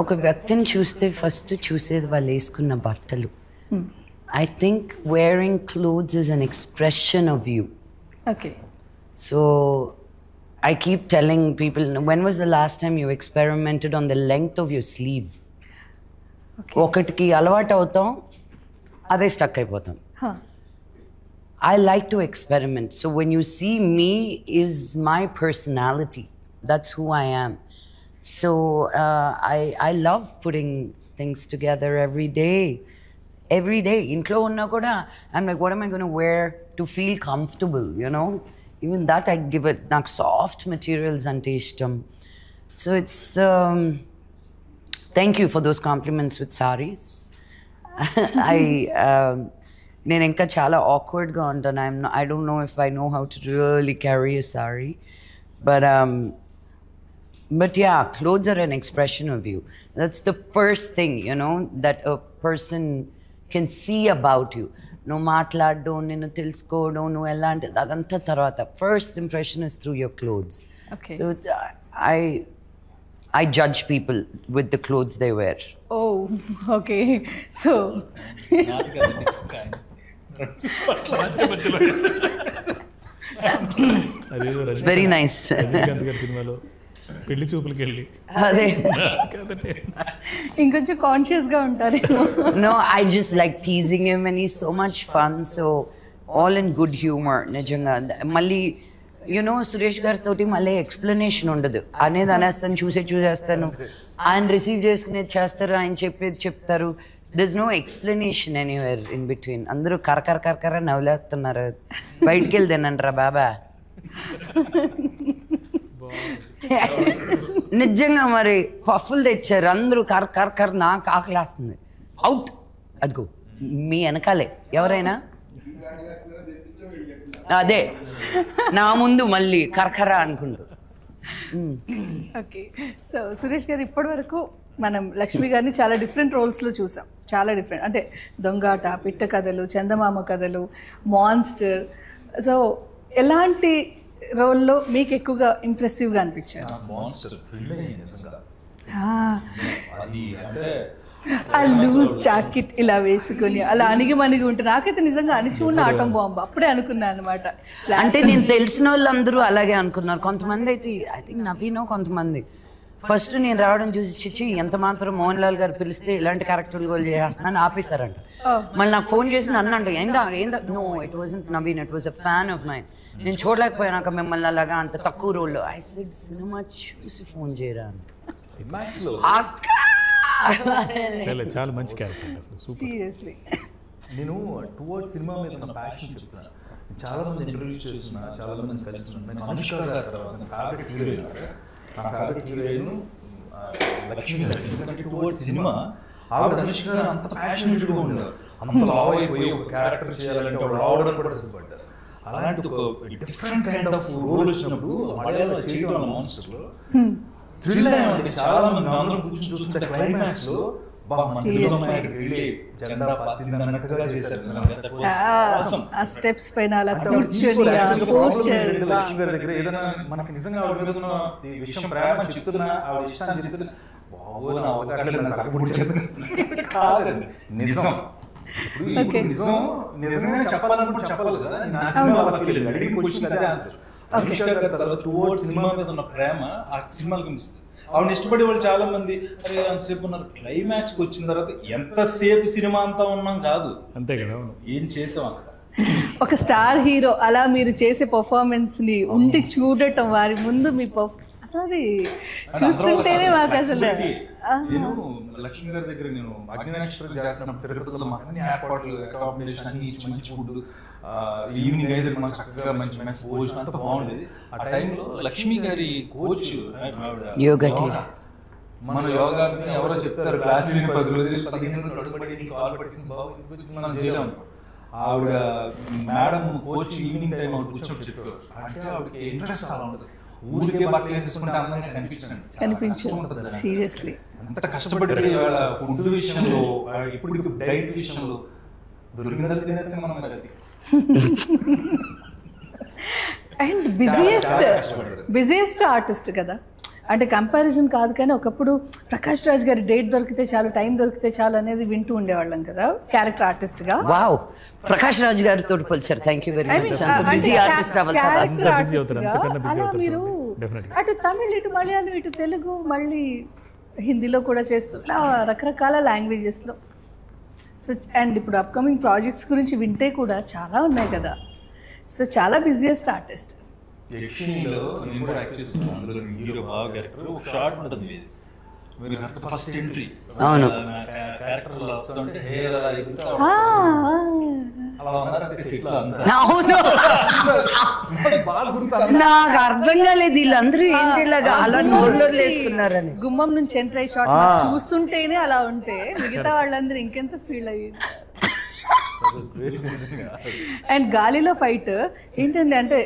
ఒక వ్యక్తిని చూస్తే ఫస్ట్ చూసేది వాళ్ళు వేసుకున్న బట్టలు. I think wearing clothes is an expression of you. Okay. So I keep telling people, when was the last time you experimented on the length of your sleeve? ఒకటికి అలవాటు అవుతాం, అదే స్టక్ అయిపోతాం. I like to experiment. So when you see me is my personality. That's who I am. So I love putting things together every day. Every day. Intlo unna kuda I'm like, what am I going to wear to feel comfortable, you know? even that I give it. నాకు soft materials ante ishtam. So it's thank you for those compliments with sarees. నేను ఇంకా చాలా awkwardగా ఉంటాను. I don't know if I know how to really carry a saree, but yeah, clothes are an expression of you. That's the first thing, you know, that a person can see about you. No మాట్లాడడం, నిన్ను తెలుసుకోవడం, నువ్వు ఎలాంటి అదంతా తర్వాత. First impression is through your clothes. Okay. So I judge people with the clothes they wear. Oh, okay. So నాది కదండి చొక్కా ఆయన. అదేదో It's very nice. రజనీకాంత్ గారి సినిమాలో పెళ్లి చూపులకి వెళ్ళి అదే. కదండి. ఇంకొంచెం కాన్షియస్గా ఉంటారేమో. No, I just like teasing him and he's so much fun. So all in good humor. నిజంగా మళ్ళీ యునో సురేష్ గారితో మళ్ళీ ఎక్స్ప్లెనేషన్ ఉండదు. అనేది అనేస్తాను, చూసేస్తాను, ఆయన రిసీవ్ చేసుకునేది చేస్తారు, ఆయన చెప్పేది చెప్తారు. there's no explanation anywhere in between. అందరూ కరకర నవ్వులేస్తున్నారు. బయటికి వెళ్ళి తినండిరా బాబా. నిజంగా మరి పఫ్ఫులు తెచ్చారు, అందరూ కర నాకు ఆకలేస్తుంది. అవుట్. అదిగో మీ వెనకాలే ఎవరైనా అదే నా ముందు మళ్ళీ కరకర అనుకుంటూ. ఓకే. సో సురేష్ గారు, ఇప్పటి వరకు మనం లక్ష్మి గారిని చాలా డిఫరెంట్ రోల్స్లో చూసాం. చాలా డిఫరెంట్, అంటే దొంగాట, పిట్ట కథలు, చందమామ కథలు, మాన్స్టర్. సో ఎలాంటి రోల్లో మీకు ఎక్కువగా ఇంప్రెసివ్గా అనిపించారు? మాన్స్టర్ థ్రిల్ అయ్యింది నిజంగా. అది అంటే ఆ లూజ్ జాకెట్ ఇలా వేసుకొని అలా అణిగి ఉంటే నాకైతే నిజంగా అణిచి ఉన్న ఆటం బాంబు అప్పుడే అనుకున్నాను అనమాట. అంటే నేను తెలిసిన వాళ్ళందరూ అలాగే అనుకున్నారు. కొంతమంది అయితే ఐ థింక్ నవీనో కొంతమంది ఫస్ట్ నేను రావడం చూసి చిచ్చి ఎంత మాత్రం మోహన్ లాల్ గారు పిలిస్తే ఇలాంటి క్యారెక్టర్లు గోల్ చేస్తున్నాను ఆపేశారంట. మళ్ళీ నాకు ఫోన్ చేసి అన్నంట ఏందా no it wasn't Naveen, it was a fan of mine. నేను చూడలేకపోయాక మిమ్మల్ని అలాగా అంత తక్కువ రోల్లో. ఐ సెడ్ సినిమా చూసి ఫోన్ చేయరా అని. చాలా మంచి క్యారెక్టర్ అసలు. సీరియస్లీ. నేను టువర్డ్స్ సినిమా మీద నా ప్యాషన్ చెప్తున్నాను. చాలా మంది ఇంటర్వ్యూస్ చేస్తున్నా, చాలా మంది కలిసి నేను అనుష్క గారి తర్వాత నా ఫేవరెట్ హీరోయిన్, నా ఫేవరెట్ హీరోయిన్ లక్ష్మి గారు. ఎందుకంటే టువర్డ్స్ సినిమా ఆవిడ అనుష్క గారు అంత ప్యాషనేట్గా ఉండేవారు. అంత లావ్ అయిపోయి ఒక క్యారెక్టర్ చేయాలంటే ఆవిడ రావడం కూడా సిద్ధపడ్డారు. అలాంటిది ఒక డిఫరెంట్ కైండ్ ఆఫ్ రోల్ వచ్చినప్పుడు మలయాళంలో చేయడం మాన్స్టర్లో థ్రిల్ అయ్యామండి. చాలా మంది అందరం కూర్చొని చూస్తుంటే క్లైమాక్స్ లో ఆ స్టెప్స్ పైన అలా కూర్చొని లక్ష్మి గారి దగ్గర ఏదైనా మనకి నిజంగా ఆవిడ మీద ఉన్న విషయం ప్రేమ చెప్తున్నా, ఆవిడ ఇష్టాన్ని చెప్తున్నా, కాదండి నిజం. ఇప్పుడు నిజంగా చెప్పాలనుకుంటే చెప్పాలి కదా. నా సినిమా అడిగిన క్వశ్చన్ అదే ఆన్సర్. అనుష్క గారి తర్వాత టువర్డ్స్ సినిమా మీద ఉన్న ప్రేమ ఆ సినిమాకి కనిపిస్తుంది. ఆవిడ ఇష్టపడే వాళ్ళు చాలా మంది అరే అంతసేపు ఉన్నారు, క్లైమాక్స్ కి వచ్చిన తర్వాత ఎంతసేపు సినిమా అంతా ఉన్నాం కాదు, అంతే కదా, ఏం చేసాం అక్కడ. ఒక స్టార్ హీరో అలా మీరు చేసే పర్ఫార్మెన్స్ ని ఉండి చూడటం, వారి ముందు మీ అసలు అది చూస్తుంటేనే మాకు అసలు. నేను లక్ష్మి గారి దగ్గర నేను అగ్నినక్షత్రం చేస్తున్నప్పుడు తిరుపతిలో మాకు అన్ని ఏర్పాట్లు, అకామిడేషన్ అన్ని మంచి ఫుడ్, ఈవినింగ్ అయితే మనకు చక్కగా మంచి మెస్ భోజనం అంతా బాగుండేది. ఆ టైంలో లక్ష్మి గారి కోచ్ మన యోగా ఎవరో చెప్తారు క్లాస్ 10 రోజులు 15 రోజులు అడుగుపడి కాల్ పట్టింది బాబు మనం చేయలేము. ఆవిడ మేడం కోచ్ ఈవినింగ్ టైం ఆవిడ కూర్చొని చెప్పారు. అంటే ఆవిడకి ఇంట్రెస్ట్ అలా ఉండదు, ఊరికే బట్టలు వేసేసుకుంటే అందంగా కనిపించండి. సీరియస్లీ అంత కష్టపడితే ఇవాళ ఫుడ్ విషయంలో, ఇప్పుడు డైట్ విషయంలో దొరికిందని తినేస్తే మనం అది. అండ్ బిజియెస్ట్ ఆర్టిస్ట్ కదా, అంటే కంపారిజన్ కాదు కానీ ఒకప్పుడు ప్రకాష్ రాజ్ గారి డేట్ దొరికితే చాలు, టైం దొరికితే చాలు అనేది వింటూ ఉండేవాళ్ళం కదా క్యారెక్టర్ ఆర్టిస్ట్ గా. వావ్, ప్రకాష్ రాజ్ గారితో పోల్చారు. Thank you very much. Busy artist అలా మీరు అటు తమిళ్, ఇటు మలయాళం, ఇటు తెలుగు, మళ్ళీ హిందీలో కూడా చేస్తూ ఇలా రకరకాల లాంగ్వేజెస్లో. సో అండ్ ఇప్పుడు అప్కమింగ్ ప్రాజెక్ట్స్ గురించి వింటే కూడా చాలా ఉన్నాయి కదా. సో చాలా బిజియెస్ట్ ఆర్టిస్ట్. యక్షిణిలో నేను కూడా యాక్ట్ చేస్తున్నాను. అందులో హీరో బాగా క్యారెక్టర్ ఒక షార్ట్ ఉంటుంది మీది, మీరు ఫస్ట్ ఎంట్రీ అవును క్యారెక్టర్ వస్తుంటే హెయిర్ అలా అలా ఉన్నారంటే సెట్లో అంతా అవును, బాగా గుర్తు. నాకు అర్థం కాలేదు వీళ్ళందరూ ఏంటి ఇలాగా అలా నోరులో చేసుకున్నారని. గుమ్మం నుంచి ఎంటర్ అయ్యి షాట్ చూస్తుంటేనే అలా ఉంటే మిగతా వాళ్ళందరూ ఇంకెంత ఫీల్ అయ్యింది. అండ్ గాలిలో ఫైట్ ఏంటండి అంటే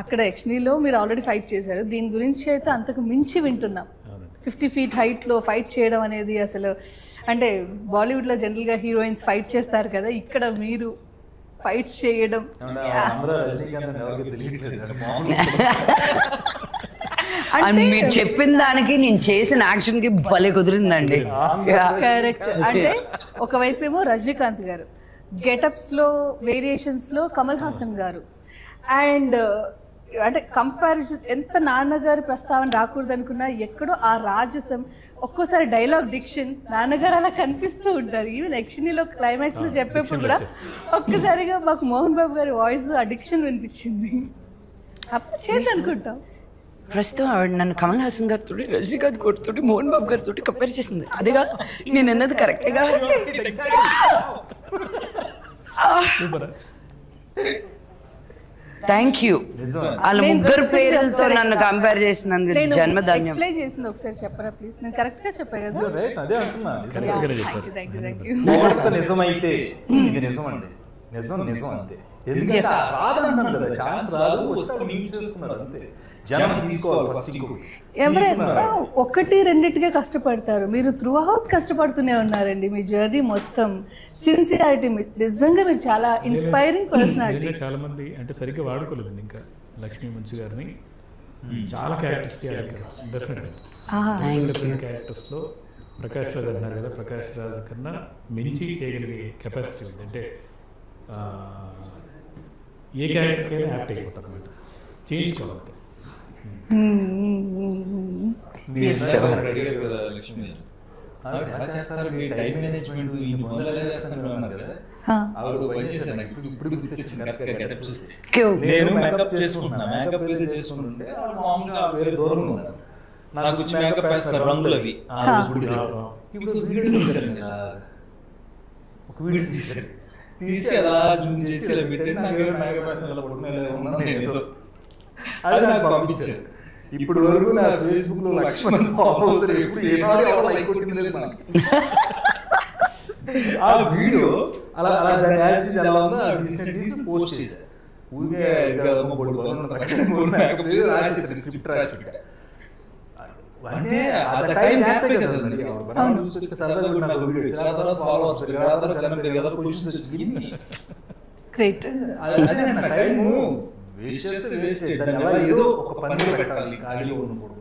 అక్కడ యక్షిణిలో మీరు ఆల్రెడీ ఫైట్ చేశారు, దీని గురించి అయితే అంతకు మించి వింటున్నాం. 50 feet హైట్లో ఫైట్ చేయడం అనేది అసలు అంటే బాలీవుడ్లో జనరల్గా హీరోయిన్స్ ఫైట్ చేస్తారు కదా, ఇక్కడ మీరు ఫైట్స్ చేయడం అండ్ మీరు చెప్పిన దానికి నేను చేసిన యాక్షన్ కి భలే కుదిరిందండి. కరెక్ట్. అంటే ఒకవైపు ఏమో రజనీకాంత్ గారు, గెటప్స్ లో వేరియేషన్స్ లో కమల్ హాసన్ గారు, అండ్ అంటే కంపారిజన్ ఎంత నాన్నగారి ప్రస్తావన రాకూడదు అనుకున్నా ఎక్కడో ఆ రాజసం, ఒక్కోసారి డైలాగ్ డిక్షన్ నాన్నగారు అలా కనిపిస్తూ ఉంటారు. ఈవెన్ యక్షిణిలో క్లైమాక్స్ లో చెప్పేప్పుడు కూడా ఒక్కసారిగా మాకు మోహన్ బాబు గారి వాయిస్ ఆ డిక్షన్ వినిపించింది. అప్పుడు చేద్దాం అనుకుంటాం. ప్రస్తుతం ఆవిడ నన్ను కమల్ హాసన్ గారితో, రజనీకాంత్ గారితో, మోహన్ బాబు గారితో కంపేర్ చేసింది. అదేగా నేను అన్నది కరెక్టేగా. Thank you. వాళ్ళ ముగ్గురు పేర్లతో నన్ను కంపేర్ చేసినందుకు జన్మధన్యం. ఎక్స్ప్లెయిన్ చేసింది ఒకసారి చెప్పరా ప్లీజ్? నేను కరెక్ట్ గా చెప్పా కదా? అదే అంటున్నా, థ్యాంక్ యూ. నిజమైతే ఇది నిజం అండి, నిజం నిజం అంతే. ఎందుకంటే రాదంటున్నాను కదా, ఛాన్స్ రాదు, వస్తే మీరు చూస్తున్నారు అంతే. జనం తీసుకోవాలి ఫస్ట్. ఎవరైనా ఒకటి రెండింటిగా కష్టపడతారు, మీరు త్రూ అవుట్ కష్టపడుతూనే ఉన్నారండి. మీ జర్నీ మొత్తం సిన్సియారిటీ, నిజంగా మీరు చాలా ఇన్స్పైరింగ్ పర్సనాలిటీ. చాలా మంది అంటే సరిగ్గా వాడుకోలేదు ఇంకా లక్ష్మీ మంచు గారిని. చాలా క్యారెక్టర్స్ డిఫరెంట్ క్యారెక్టర్స్లో ప్రకాష్ రాజ్ అన్నారు కదా, ప్రకాష్ రాజ్ కన్నా మించి చేయగలిగే కెపాసిటీ ఉంది. అంటే ఏ క్యారెక్టర్కైనా యాప్ట్ అయిపోతారు అన్నమాట, చేయించుకోవాలి. లక్ష్మి ఎలా చేస్తారు టైం మేనేజ్మెంట్, ఈ మొదలు ఎలా చేస్తారు అన్నారు కదా, ఆవిడ పని చేశాను. నాకు ఇప్పుడు గుర్తొచ్చింది కరెక్ట్గా గెటప్ చూస్తే. నేను మేకప్ చేసుకుంటున్నా, మేకప్ ఏదో చేసుకుంటుంటే మామూలుగా వేరే దూరంగా ఉన్నాను, నాకు వచ్చి మేకప్ వేస్తారు రంగులు అవి. ఇప్పుడు వీడియో తీశారు కదా, ఒక వీడియో తీశారు, తీసి అలా జూమ్ చేసి అలా పెట్టి నాకు మేకప్ వేస్తారు పడుకునే ఏదో అది నాకు పంపించారు. ఇప్పుడు వరకు నా ఫేస్బుక్ లో 1,00,000 మంది ఫాలో అవుతారు, ఎప్పుడు లైక్ కొట్టింది నాకు. ఆ వీడియో అలా అలా దాన్ని యాడ్ చేసి ఎలా ఉందో తీసి పోస్ట్ చేశారు. ఊరికే స్క్రిప్ట్ రాసి పెట్టా. అంటే ఆ టైం హ్యాపీ కదండి, సరదాగా నాకు వీడియో చాలా తర్వాత ఫాలోవర్స్ కదా, పొజిషన్స్ వచ్చింది. గ్రేట్. అదే అన్న టైము వేస్ట్ చేస్తే వేస్ట్, దాన్ని ఎలా ఏదో ఒక పనిలో పెట్టాలి, ఖాళీగా ఉన్నప్పుడు.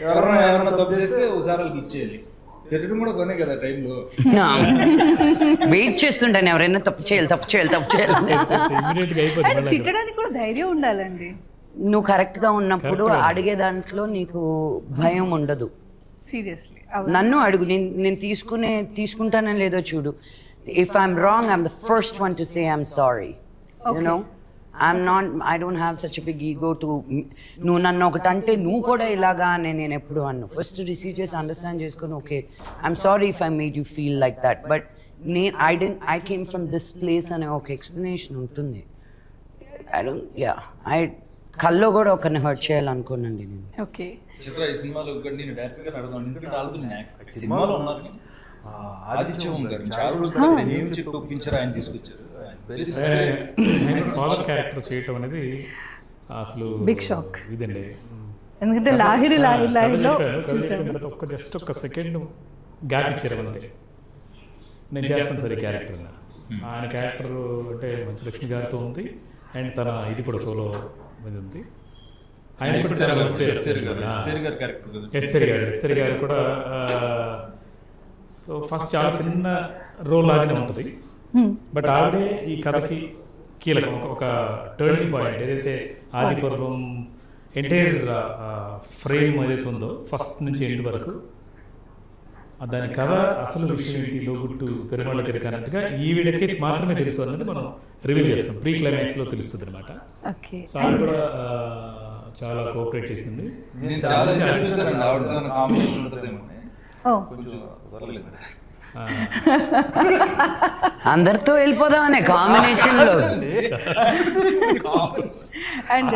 ఎవరైనా తప్పు చేస్తే ఒకసారి ఇచ్చేయాలి, తిట్టడం కూడా పనే కదా టైంలో. వెయిట్ చేస్తుంటాను ఎవరైనా తప్పు చేయాలి తప్పు చేయాలి తప్పు చేయాలి. తిట్టడానికి కూడా ధైర్యం ఉండాలండి. నువ్వు కరెక్ట్గా ఉన్నప్పుడు అడిగే దాంట్లో నీకు భయం ఉండదు. సీరియస్లీ నన్ను అడుగు, నేను తీసుకుంటానని లేదో చూడు. If I'm wrong I'm the first one to say I'm sorry. You know I don't have such a big ego to నువ్వు నన్ను ఒకటి అంటే నువ్వు కూడా ఇలాగా అని నేను ఎప్పుడు అన్ను. ఫస్ట్ రిసీవ్ చేసి అండర్స్టాండ్ చేసుకుని okay I'm sorry if I made you feel like that, but I came from this place అనే ఒక ఎక్స్ప్లెనేషన్ ఉంటుంది. కల్లో కూడా ఒకరిని హర్ట్ చేయాలనుకోనండి నేను. ఓకే చిత్ర ఈ సినిమాలో నేను డైరెక్ట్గా అడుగుతాను, ఎందుకంటే ఆడుతున్నాను సినిమాలో ఉన్నాను. ఆదిత్యం గారు చాలా రోజులు ఏమి చెప్పి ఒప్పించారు, ఆయన తీసుకొచ్చారు. ఫాదర్ క్యారెక్టర్ చేయటం అనేది అసలు బిగ్ షాక్ ఇదండి. ఎందుకంటే లాహిరిలో ఒక్క జస్ట్ ఒక సెకండ్ గ్యాప్ ఇచ్చారు అంతే. నేను చేస్తాను సరే క్యారెక్టర్ అన్నారు. ఆయన క్యారెక్టర్ అంటే మంచు లక్ష్మి గారితో ఉంది, అండ్ తన ఇది కూడా సోలో ఇది ఉంది. ఆయన ఎస్తేర్ గారు కూడా సో ఫస్ట్ చాలా చిన్న రోల్ లాగానే ఉంటుంది, బట్ ఆవిడే ఈ కథకి కీలకం, ఒక టర్నింగ్ పాయింట్. ఏదైతే ఆది పర్వం ఎంటైర్ ఫ్రేమ్ ఏదైతే ఉందో ఫస్ట్ నుంచి ఎండ్ వరకు దాని కథ అసలు విషయం ఏంటి, లోగుట్టు పెరుమాళ్ళ తిరిగి అన్నట్టుగా ఈవిడకి మాత్రమే తెలుసు అన్నది మనం రివీల్ చేస్తాం. ప్రీ క్లైమాక్స్ లో తెలుస్తుంది అనమాట. సో ఆవిడ కూడా చాలా కోఆపరేట్ చేసింది. అందరితో వెళ్ళిపోదామనే కాంబినేషన్లో. అండ్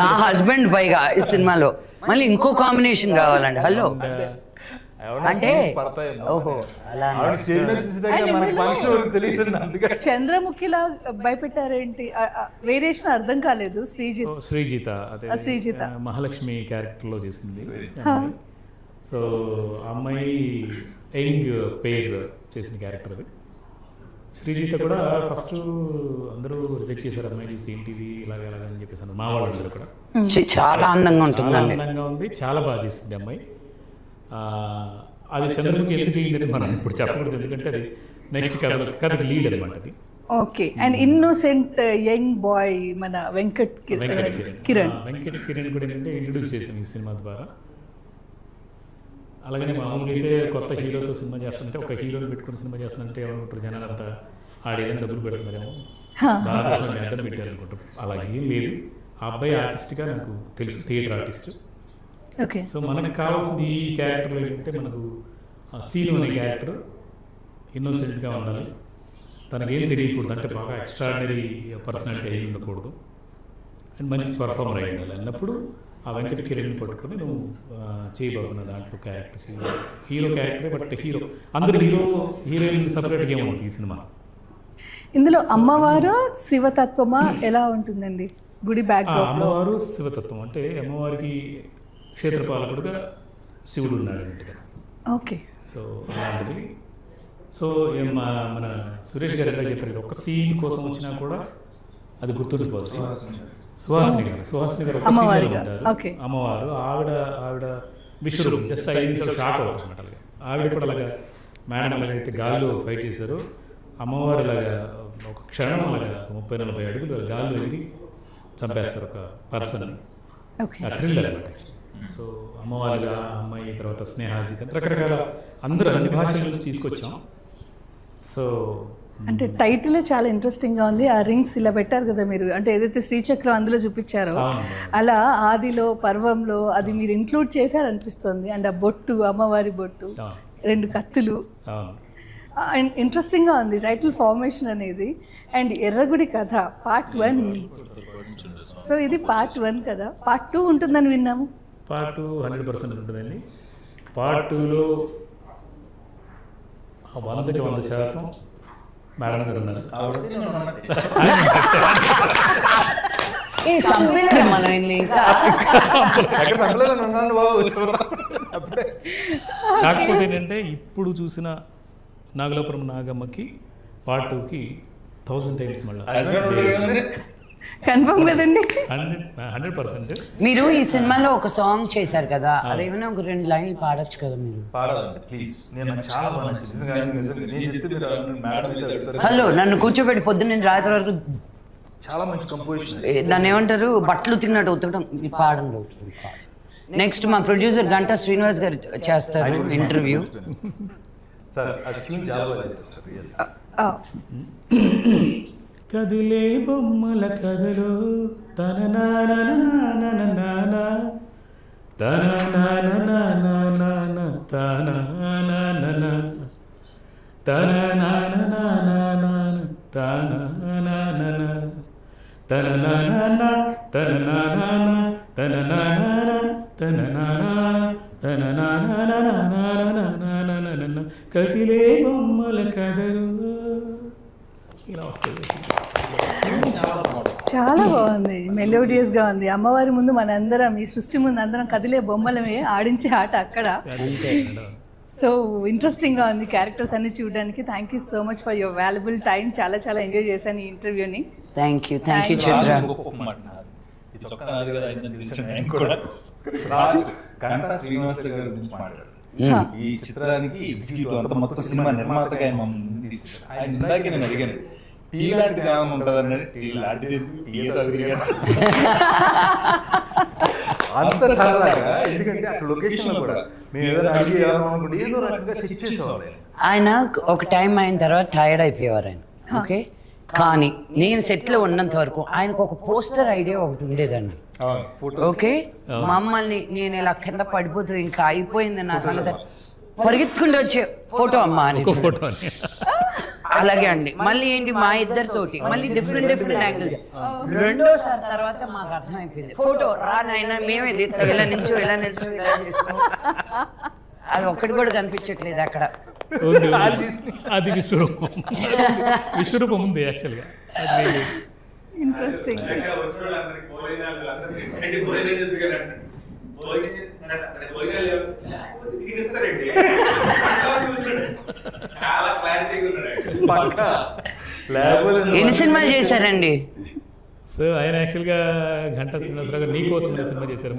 నా హస్బెండ్ పైగా ఈ సినిమాలో మళ్ళీ ఇంకో కాంబినేషన్ కావాలండి. హలో అంటే ఓహో అలా చంద్రముఖిలా భయపెట్టారేంటి? వేరియేషన్ అర్థం కాలేదు. శ్రీజిత అదే శ్రీజిత మహాలక్ష్మి క్యారెక్టర్లో చేసింది. సో అమ్మాయి యంగ్ పేర్ చేసిన క్యారెక్టర్ అది. శ్రీజిత కూడా ఫస్ట్ అందరూ రిజెక్ట్ చేశారు, అమ్మాయి చూసి ఏంటిది ఇలాగ అని చెప్పేసి మా వాళ్ళందరూ కూడా. చాలా అందంగా ఉంటుంది, చాలా అందంగా ఉంది, చాలా బాగా చేసింది అమ్మాయి. అది చంద్రముఖి ఎందుకు అయిందని మనం ఇప్పుడు చెప్పకూడదు, ఎందుకంటే అది నెక్స్ట్ కథకి లీడ్ అనమాట అది. Okay. And innocent young boy మన వెంకట్ కిరణ్ కూడా ఏంటంటే ఇంట్రొడ్యూస్ చేశాను ఈ సినిమా ద్వారా. అలాగనే మామూలుగా అయితే కొత్త హీరోతో సినిమా చేస్తుంటే, ఒక హీరోని పెట్టుకుని సినిమా చేస్తుంటే ఏమనుకుంటారు జనాలు అంతా, ఆడేదైనా డబ్బులు పెడుతున్నారేమో, దాదాపు అడ్డం పెట్టారు అనుకుంటారు. అలాగే ఏం లేదు. ఆ అబ్బాయి ఆర్టిస్ట్గా నాకు తెలుసు, థియేటర్ ఆర్టిస్ట్. ఓకే. సో మనకు కావాల్సింది ఈ క్యారెక్టర్లో ఏంటంటే, మనకు సీను అనే క్యారెక్టర్ ఇన్నోసెంట్గా ఉండాలి, తనకేం తెలియకూడదు, అంటే బాగా ఎక్స్ట్రాడినరీ పర్సనాలిటీ అయి ఉండకూడదు, అండ్ మంచి పర్ఫార్మర్ అయి ఉండాలి అన్నప్పుడు ఆ వెంకట కిరణ్ పట్టుకొని నువ్వు చేయబోతున్న దాంట్లో క్యారెక్టర్ హీరో క్యారెక్టరే. బట్ హీరో అందరు హీరోయిన్ సపరేట్గా ఏముంటుంది ఈ సినిమా. ఇందులో అమ్మవారు శివతత్వమా ఎలా ఉంటుందండి? గుడి బ్యాక్ అమ్మవారు శివతత్వం అంటే అమ్మవారికి క్షేత్రపాలకుడుగా శివుడు ఉన్నాడు అన్నట్టుగా. ఓకే. సో అలాంటిది. సో మన సురేష్ గారు ఎంత చెప్పారు, ఒక సీన్ కోసం వచ్చినా కూడా అది గుర్తుండిపోతుంది. సుహాసిని గారు ఒక సీన్లో ఉంటారు, అమ్మవారు. ఆవిడ విశ్వరూపం జస్ట్ 5 నిమిషాలు షాక్ అవుతుంది అన్నమాట. ఆవిడ కూడా అలాగా మేడం అలాగైతే గాల్లో ఫైట్ చేశారు, అమ్మవారు అలాగా ఒక క్షణం అలాగా 30-40 అడుగులు గాల్లో ఎగిరి చంపేస్తారు ఒక పర్సన్. థ్రిల్లర్ అనమాట. సో అమ్మవారిగా అమ్మాయి, తర్వాత స్నేహాజిత్, రకరకాల అందరూ అన్ని భాషల నుంచి తీసుకొచ్చాం. సో అంటే టైటిలే చాలా ఇంట్రెస్టింగ్గా ఉంది. ఆ రింగ్స్ ఇలా పెట్టారు కదా మీరు, అంటే ఏదైతే శ్రీచక్రం అందులో చూపించారో అలా ఆదిలో పర్వంలో అది మీరు ఇంక్లూడ్ చేశారనిపిస్తుంది. అండ్ ఆ బొట్టు, అమ్మవారి బొట్టు, 2 కత్తులు, అండ్ ఇంట్రెస్టింగ్గా ఉంది టైటిల్ ఫార్మేషన్ అనేది. అండ్ ఎర్రగుడి కథ పార్ట్ 1. సో ఇది పార్ట్ 1 కదా, పార్ట్ 2 ఉంటుందని విన్నాము. పార్ట్ 2 100% ఉంటుందండి. పార్ట్ 2లో 100% మేడం గారు ఉన్నారు. కాకపోతే ఏంటంటే ఇప్పుడు చూసిన నాగలాపురం నాగమ్మకి పార్ట్ 2కి 1000 times మళ్ళీ కన్ఫర్మ్ కదండి. 100%. మీరు ఈ సినిమాలో ఒక సాంగ్ చేశారు కదా, అదేమైనా ఒక 2 లైన్లు పాడొచ్చు కదా మీరు. హలో నన్ను కూర్చోబెట్టి పొద్దున్న నేను రాత్రి వరకు చాలా మంచి కంపోజిషన్. దాన్ని ఏమంటారు, బట్టలు ఉతికినట్టు ఉతకడం. ఈ పాడంలో నెక్స్ట్ మా ప్రొడ్యూసర్ గంటా శ్రీనివాస్ గారు చేస్తారు ఇంటర్వ్యూ. కదిలే బొమ్మల కథలో తన నాన తన నాన తన నాన తన నాన తన నాన తన నాన తన నాన తన నాన తన నాన తన నాన కదిలే బొమ్మల కథలో ఇలా వస్తుంది. చాలా బాగుంది, మెలోడియస్గా ఉంది. అమ్మవారి ముందు మనందరం, ఈ సృష్టి ముందు అందరం కదిలే బొమ్మలమే, ఆడించే ఆట అక్కడ. సో ఇంట్రెస్టింగ్గా ఉంది క్యారెక్టర్స్ అన్ని చూడడానికి. Thank you so much for your valuable time. చాలా ఎంజాయ్ చేశాను ఈ ఇంటర్వ్యూని. థ్యాంక్ యూ చిత్ర. గంటా శ్రీనివాస్ గారి గురించి మాట్లాడారు. ఈ చిత్రానికి మొత్తం సినిమా నిర్మాతగా ఆయన ఇందాక నేను అడిగాను, టీ లాంటిది ఏమైనా ఉంటుందని. టీ లాంటిది అంత సరదాగా, ఎందుకంటే అక్కడ లొకేషన్ కూడా మేము ఏదైనా అడిగి అనుకుంటే ఏదో రకంగా సెట్ చేసేవాళ్ళు. ఆయన ఒక టైం అయిన తర్వాత టైర్డ్ అయిపోయేవారు ఆయన. ఓకే, కానీ నేను సెట్లో ఉన్నంత వరకు ఆయనకు ఒక పోస్టర్ ఐడియా ఒకటి ఉండేదండి. ఓకే మమ్మల్ని నేను ఇలా కింద పడిపోతుంది ఇంకా అయిపోయింది నా సంగతి పరిగెత్తుకుంటూ వచ్చే ఫోటో అమ్మా అని ఫోటో అని అలాగే అండి మళ్ళీ ఏంటి మా ఇద్దరితోటి మళ్ళీ డిఫరెంట్ యాంగిల్ రెండోసారి తర్వాత మాకు అర్థమైపోయింది ఫోటో రా నాయన మేమే తీస్తాం ఇలా నిల్చో ఇలా చేసుకో అది ఒక్కటి కూడా కనిపించట్లేదు అక్కడ అది విశ్వరూపం ఉంది యాక్చువల్గా ఇంట్రెస్టింగ్. ఎన్ని సినిమాలు చేశారండి? సో ఆయన యాక్చువల్గా ఘంటా శ్రీనివాసరావు గారు నీకోసం అనే సినిమా చేశారు.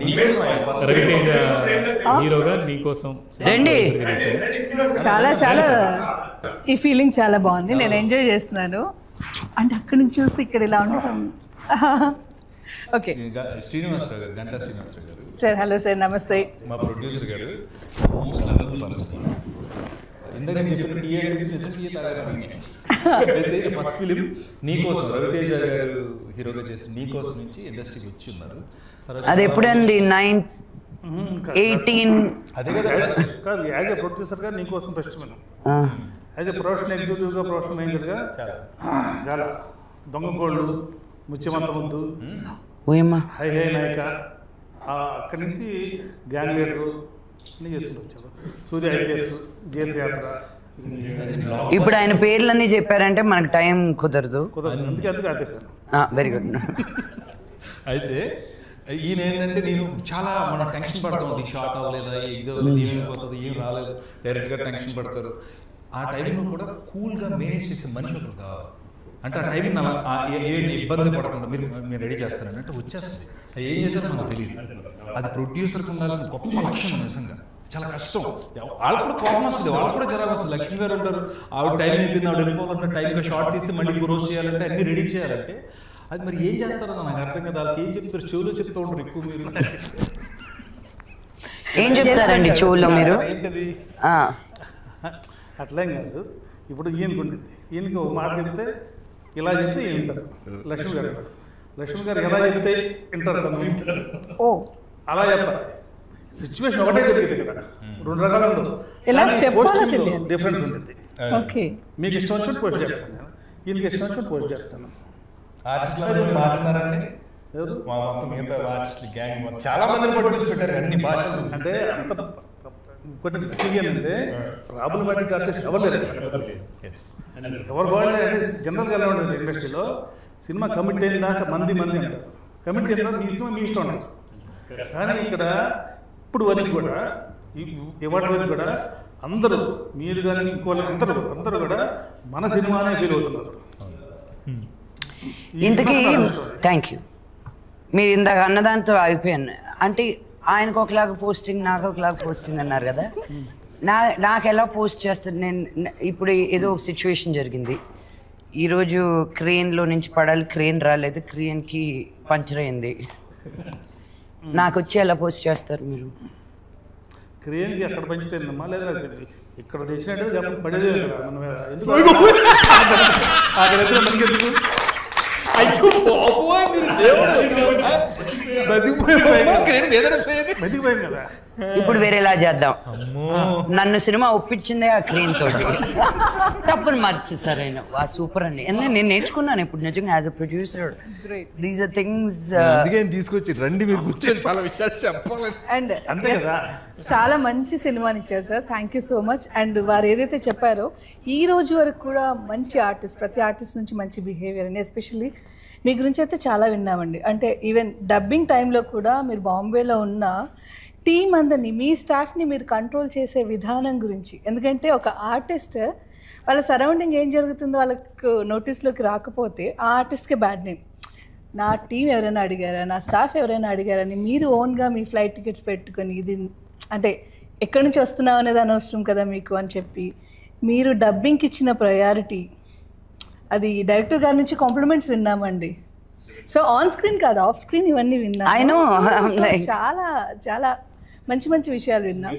రవితేజ హీరోగా నీకోసం రండి. చాలా చాలా ఈ ఫీలింగ్ చాలా బాగుంది, నేను ఎంజాయ్ చేస్తున్నాను. అంటే అక్కడి నుంచి చూస్తే ఇక్కడ ఇలా ఉండటం. ఓకే శ్రీనివాసరావు గారు, గంటా శ్రీనివాసరావు గారు సార్. హలో సార్, నమస్తే. మా ప్రొడ్యూసర్ గారు ఇందాక నేను చెప్పిన ఫస్ట్ ఫిలిం నీకోసం రవితేజ గారు హీరోగా చేసి నీకోసం నుంచి ఇండస్ట్రీకి వచ్చి ఉన్నారు. అది ఎప్పుడండి? 18 అదే కదా కాదు, యాజ్ ఎ ప్రొడ్యూసర్గా నీకోసం ఫెస్టివల్, యాజ్ ఎ ప్రొఫెషనల్ ఎగ్జిక్యూటివ్గా, ప్రొఫెషనల్ మేనేజర్గా చాలా దొంగకోళ్ళు, ముత్యమంత ముద్దు, హై హై నాయక, అక్కడి నుంచి గ్యాంగ్ లీడరు అన్నీ చేసుకుంటూ వచ్చారు. సూర్య ఐపీఎస్, జైలు యాత్ర. ఇప్పుడు ఆయన పేర్లన్నీ చెప్పారంటే మనకు టైం కుదరదు. అందుకే ఆపేశాను. Very good. అయితే ఈయన ఏంటంటే నేను చాలా మనం టెన్షన్ పడతా ఉంటాం, షార్ట్ అవ్వలేదా, ఎగ్జామ్ ఏమైపోతుంది, ఏం రాలేదు, డైరెక్ట్గా టెన్షన్ పడతారు. ఆ టైంలో కూడా కూల్గా మేనేజ్ చేసే మనిషి ఒకరు కావాలి. అంటే ఆ టైం ఏంటి ఇబ్బంది పడకుండా మీరు రెడీ చేస్తారని అంటే వచ్చేస్తుంది. అది ఏం చేస్తారో మనకు తెలియదు. అది ప్రొడ్యూసర్కి ఉండాల్సిన గొప్ప లక్ష్యం నిజంగా. చాలా కష్టం. వాళ్ళకు కూడా కోపం వస్తుంది, వాళ్ళకు కూడా జరగ వస్తుంది. లక్ష్మి గారు ఉంటారు, ఆవిడ టైం అయిపోయింది, ఆవిడ వెళ్ళిపోవాలంటే టైంగా షార్ట్ తీస్తే మళ్ళీ రోజు చేయాలంటే అన్ని రెడీ చేయాలంటే అది మరి ఏం చేస్తారో నాకు అర్థం కదా. వాళ్ళకి ఏం చెప్తారు? చెవులో చెప్తూ ఉంటారు ఎక్కువ. మీరు ఏం చెప్తారండి చెవులో మీరు? అట్లేం కాదు. ఇప్పుడు ఈయనకి ఒక మాట చెప్తే ఇలా చెప్తే వింటారు. లక్ష్మి గారు ఎలా చెప్తే వింటారు. ఓ అలా చెప్పాలి. సిచ్యువేషన్ ఒకటే జరిగింది ఇక్కడ, రెండు రకాలు ఉండదు. డిఫరెన్స్ ఉంటుంది. ఓకే, మీకు ఇష్టం వచ్చినట్టు పోస్ట్ చేస్తాను, ఈయనకి ఇష్టం వచ్చినట్టు పోస్ట్ చేస్తాను. మాట్లాడారండి ఎవరు? మా మొత్తం మిగతా ఆర్టిస్టులు గ్యాంగ్ చాలా మందిని పట్టుకొచ్చి పెట్టారు అన్ని భాషలు. అంటే అంత కొన్ని అంటే ప్రాబ్లమాటిక్ ఆర్టిస్ట్ ఎవరు లేదు, ఎవరు బాగుండే. జనరల్గా ఎలా ఉంటుంది ఇండస్ట్రీలో, సినిమా కమిట్ అయిన దాకా మంది అంటారు. కమిట్ అయిన తర్వాత మీ సినిమా మీ ఇష్టం అంటారు. కానీ ఇక్కడ ఇప్పుడు వరకు కూడా ఇవాటి వరకు కూడా అందరూ, మీరు కానీ ఇంకోళ్ళు అందరూ కూడా మన సినిమానే ఫీల్ అవుతున్నారు. ఇంతకీ థ్యాంక్ యూ. మీరు ఇందాక అన్నదాంతో అయిపోయాను. అంటే ఆయనకు ఒకలాగా పోస్టింగ్, నాకు ఒకలాగా పోస్టింగ్ అన్నారు కదా. నాకు ఎలా పోస్ట్ చేస్తారు? నేను ఇప్పుడు ఏదో ఒక సిచ్యువేషన్ జరిగింది, ఈరోజు క్రెయిన్లో నుంచి పడాలి, క్రెయిన్ రాలేదు, క్రెయిన్కి పంచర్ అయింది, నాకు వచ్చి ఎలా పోస్ట్ చేస్తారు మీరు? క్రెయిన్కి అక్కడ పంచుతాయిందమ్మా, లేదా ఇక్కడ తెచ్చినట్టు పడేది. ఇప్పుడు వేరేలా చేద్దాం. నన్ను సినిమా ఒప్పించిందే ఆ క్రెయిన్ తోటి. తప్పని మార్చేసారు ఆయన. సూపర్ అండి. నేను నేర్చుకున్నాను ఇప్పుడు నిజంగా as a producer. These are things తీసుకొచ్చి రండి మీరు కూర్చొని చాలా విషయాలు చెప్పాలి. అండ్ చాలా మంచి సినిమాని ఇచ్చారు sir, thank you so much. And వారు ఏదైతే చెప్పారో ఈ రోజు వరకు కూడా మంచి ఆర్టిస్ట్, ప్రతి ఆర్టిస్ట్ నుంచి మంచి బిహేవియర్ అండి. ఎస్పెషల్లీ మీ గురించి అయితే చాలా విన్నామండి. అంటే ఈవెన్ డబ్బింగ్ టైంలో కూడా మీరు బాంబేలో ఉన్న టీం అందరినీ, మీ స్టాఫ్ని మీరు కంట్రోల్ చేసే విధానం గురించి. ఎందుకంటే ఒక ఆర్టిస్ట్ వాళ్ళ సరౌండింగ్ ఏం జరుగుతుందో వాళ్ళకు నోటీస్లోకి రాకపోతే ఆ ఆర్టిస్ట్కి బ్యాడ్ నేమ్. నా టీం ఎవరైనా అడిగారా, నా స్టాఫ్ ఎవరైనా అడిగారని మీరు ఓన్గా మీ ఫ్లైట్ టికెట్స్ పెట్టుకొని, ఇది అంటే ఎక్కడి నుంచి వస్తున్నావు అనేది అనవసరం కదా మీకు అని చెప్పి మీరు డబ్బింగ్కి ఇచ్చిన ప్రయారిటీ, అది డైరెక్టర్ గారి నుంచి కాంప్లిమెంట్స్ విన్నామండి. సో ఆన్ స్క్రీన్ కాదు, ఆఫ్ స్క్రీన్ ఇవన్నీ విన్నాను. చాలా చాలా మంచి మంచి విషయాలు విన్నాం.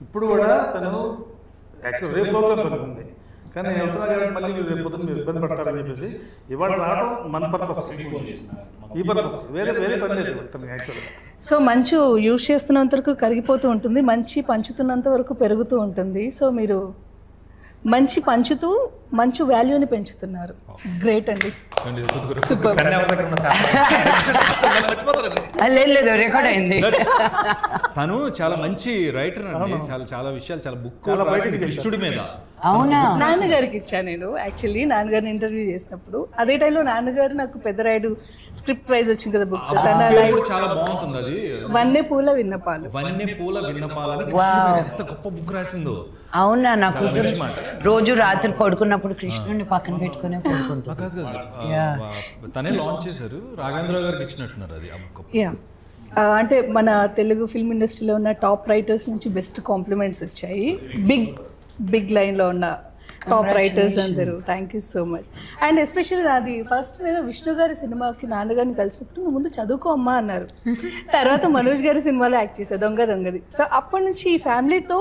ఇప్పుడు కూడా తను యాక్చువల్ రేపు ప్రోగ్రామ్ తనకు ఉంది, కానీ నేను వెళ్తున్నా కాబట్టి మళ్ళీ మీరు రేపు పొద్దున్న మీరు ఇబ్బంది పడతారని చెప్పేసి ఇవాళ రావడం మన పర్పస్, ఈ పర్పస్, వేరే వేరే పని లేదు యాక్చువల్గా. సో మంచు యూజ్ చేస్తున్నంత వరకు కరిగిపోతూ ఉంటుంది, మంచి పంచుతున్నంత వరకు పెరుగుతూ ఉంటుంది. సో మీరు మంచి పంచుతూ మంచు వాల్యూని పెంచుతున్నారు. గ్రేట్ అండి, సూపర్. లేదు రికార్డ్ అయింది. తను చాలా మంచి రైటర్ అండి, చాలా చాలా విషయాలు, చాలా బుక్ కృష్ణుడి మీద. అవునా? నాన్నగారికి ఇచ్చాను నేను యాక్చువల్లీ, నాన్నగారిని ఇంటర్వ్యూ చేసినప్పుడు. అదే టైంలో నాన్నగారు నాకు పెద్దరాయుడు స్క్రిప్ట్ వైజ్ వచ్చింది కదా బుక్, తన లైఫ్ చాలా బాగుంటుంది అది. వన్నె పూల విన్నపాలు. వన్నె పూల విన్నపాలని ఎంత గొప్ప బుక్ రాసిందో. అవునా? నా కూతురు రోజు రాత్రి పడుకున్నప్పుడు కృష్ణుని పక్కన పెట్టుకునే పడుకుంటుంది. తనే లాంచ్ చేశారు, రాఘవేంద్రరావు గారికి ఇచ్చినట్టున్నారు అది. యా, అంటే మన తెలుగు ఫిల్మ్ ఇండస్ట్రీలో ఉన్న టాప్ రైటర్స్ నుంచి బెస్ట్ కాంప్లిమెంట్స్ వచ్చాయి. బిగ్ లైన్లో ఉన్న టాప్ రైటర్స్ అందరూ. Thank you so much. And especially నాది ఫస్ట్ నేను విష్ణు గారి సినిమాకి నాన్నగారిని కలిసినప్పుడు నువ్వు ముందు చదువుకో అమ్మా అన్నారు. తర్వాత మనోజ్ గారి సినిమాలో యాక్ట్ చేశా, దొంగది. సో అప్పటి నుంచి ఈ ఫ్యామిలీతో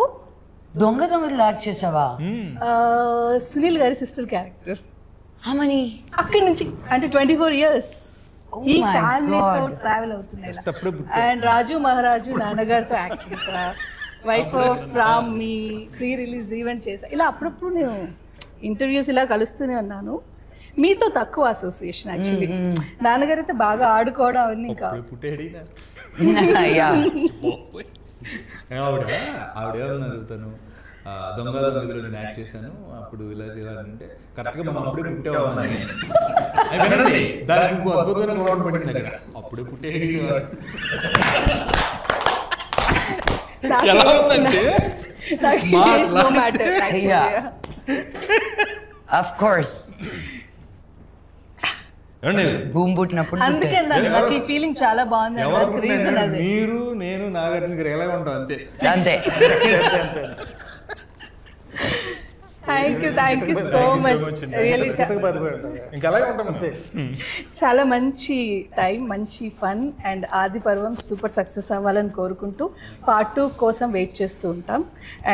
దొంగది యాక్ట్ చేసావా? సునీల్ గారి సిస్టర్ క్యారెక్టర్. అక్కడి నుంచి అంటే 24 years ఈ ఫ్యామిలీతో ట్రావెల్ అవుతున్నాయి. అండ్ రాజు మహారాజు నాన్నగారితో యాక్ట్ చేసా, wife of Ram me pre release event చేసా. ఇలా అప్పుడప్పుడు నేను ఇంటర్వ్యూస్ ఇలా కలుస్తూనే ఉన్నాను. మీతో తక్కువ అసోసియేషన్ యాక్చువల్లీ. నాన్నగారు అయితే బాగా ఆడుకోవడం అవన్నీ ఇంకా ఆవిడేమన్నారు, తను దొంగలో నేను యాక్ట్ చేశాను అప్పుడు ఇలా చేయాలంటే కరెక్ట్గా మనం అప్పుడే పుట్టేవాళ్ళని. దానికి ఇంకో అద్భుతమైన గౌరవం పడింది దగ్గర, అప్పుడే పుట్టేది. ఎలా ఉందంటే ఆఫ్ కోర్స్ భూమి పుట్టినప్పుడు. అందుకే నాకు ఈ ఫీలింగ్ చాలా బాగుంది. రీజన్ అదే, మీరు నేను నాగార్జున గారు ఎలా ఉంటాం అంతే. Thank you so much. Really చాలా మంచి టైం, మంచి ఫన్. అండ్ ఆది పర్వం సూపర్ సక్సెస్ అవ్వాలని కోరుకుంటూ పార్ట్ 2 కోసం వెయిట్ చేస్తూ ఉంటాం.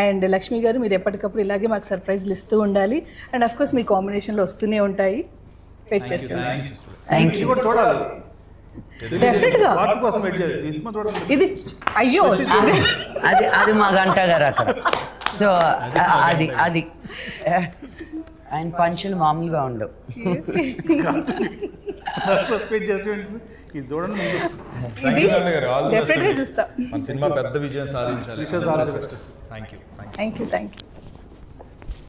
అండ్ లక్ష్మి గారు మీరు ఎప్పటికప్పుడు ఇలాగే మాకు సర్ప్రైజ్లు ఇస్తూ ఉండాలి. అండ్ అఫ్ కోర్స్ మీ కాంబినేషన్లో వస్తూనే ఉంటాయి. వెయిట్ చేస్తున్నాం. డెఫినెట్గా ఇది అయ్యో అది మా గంట గారు అక్కడ. సో అది ఆయన పంచులు మామూలుగా ఉండవు. డెఫినెట్గా చూస్తా. సినిమా పెద్ద విజయం సాధించాలి. Thank you.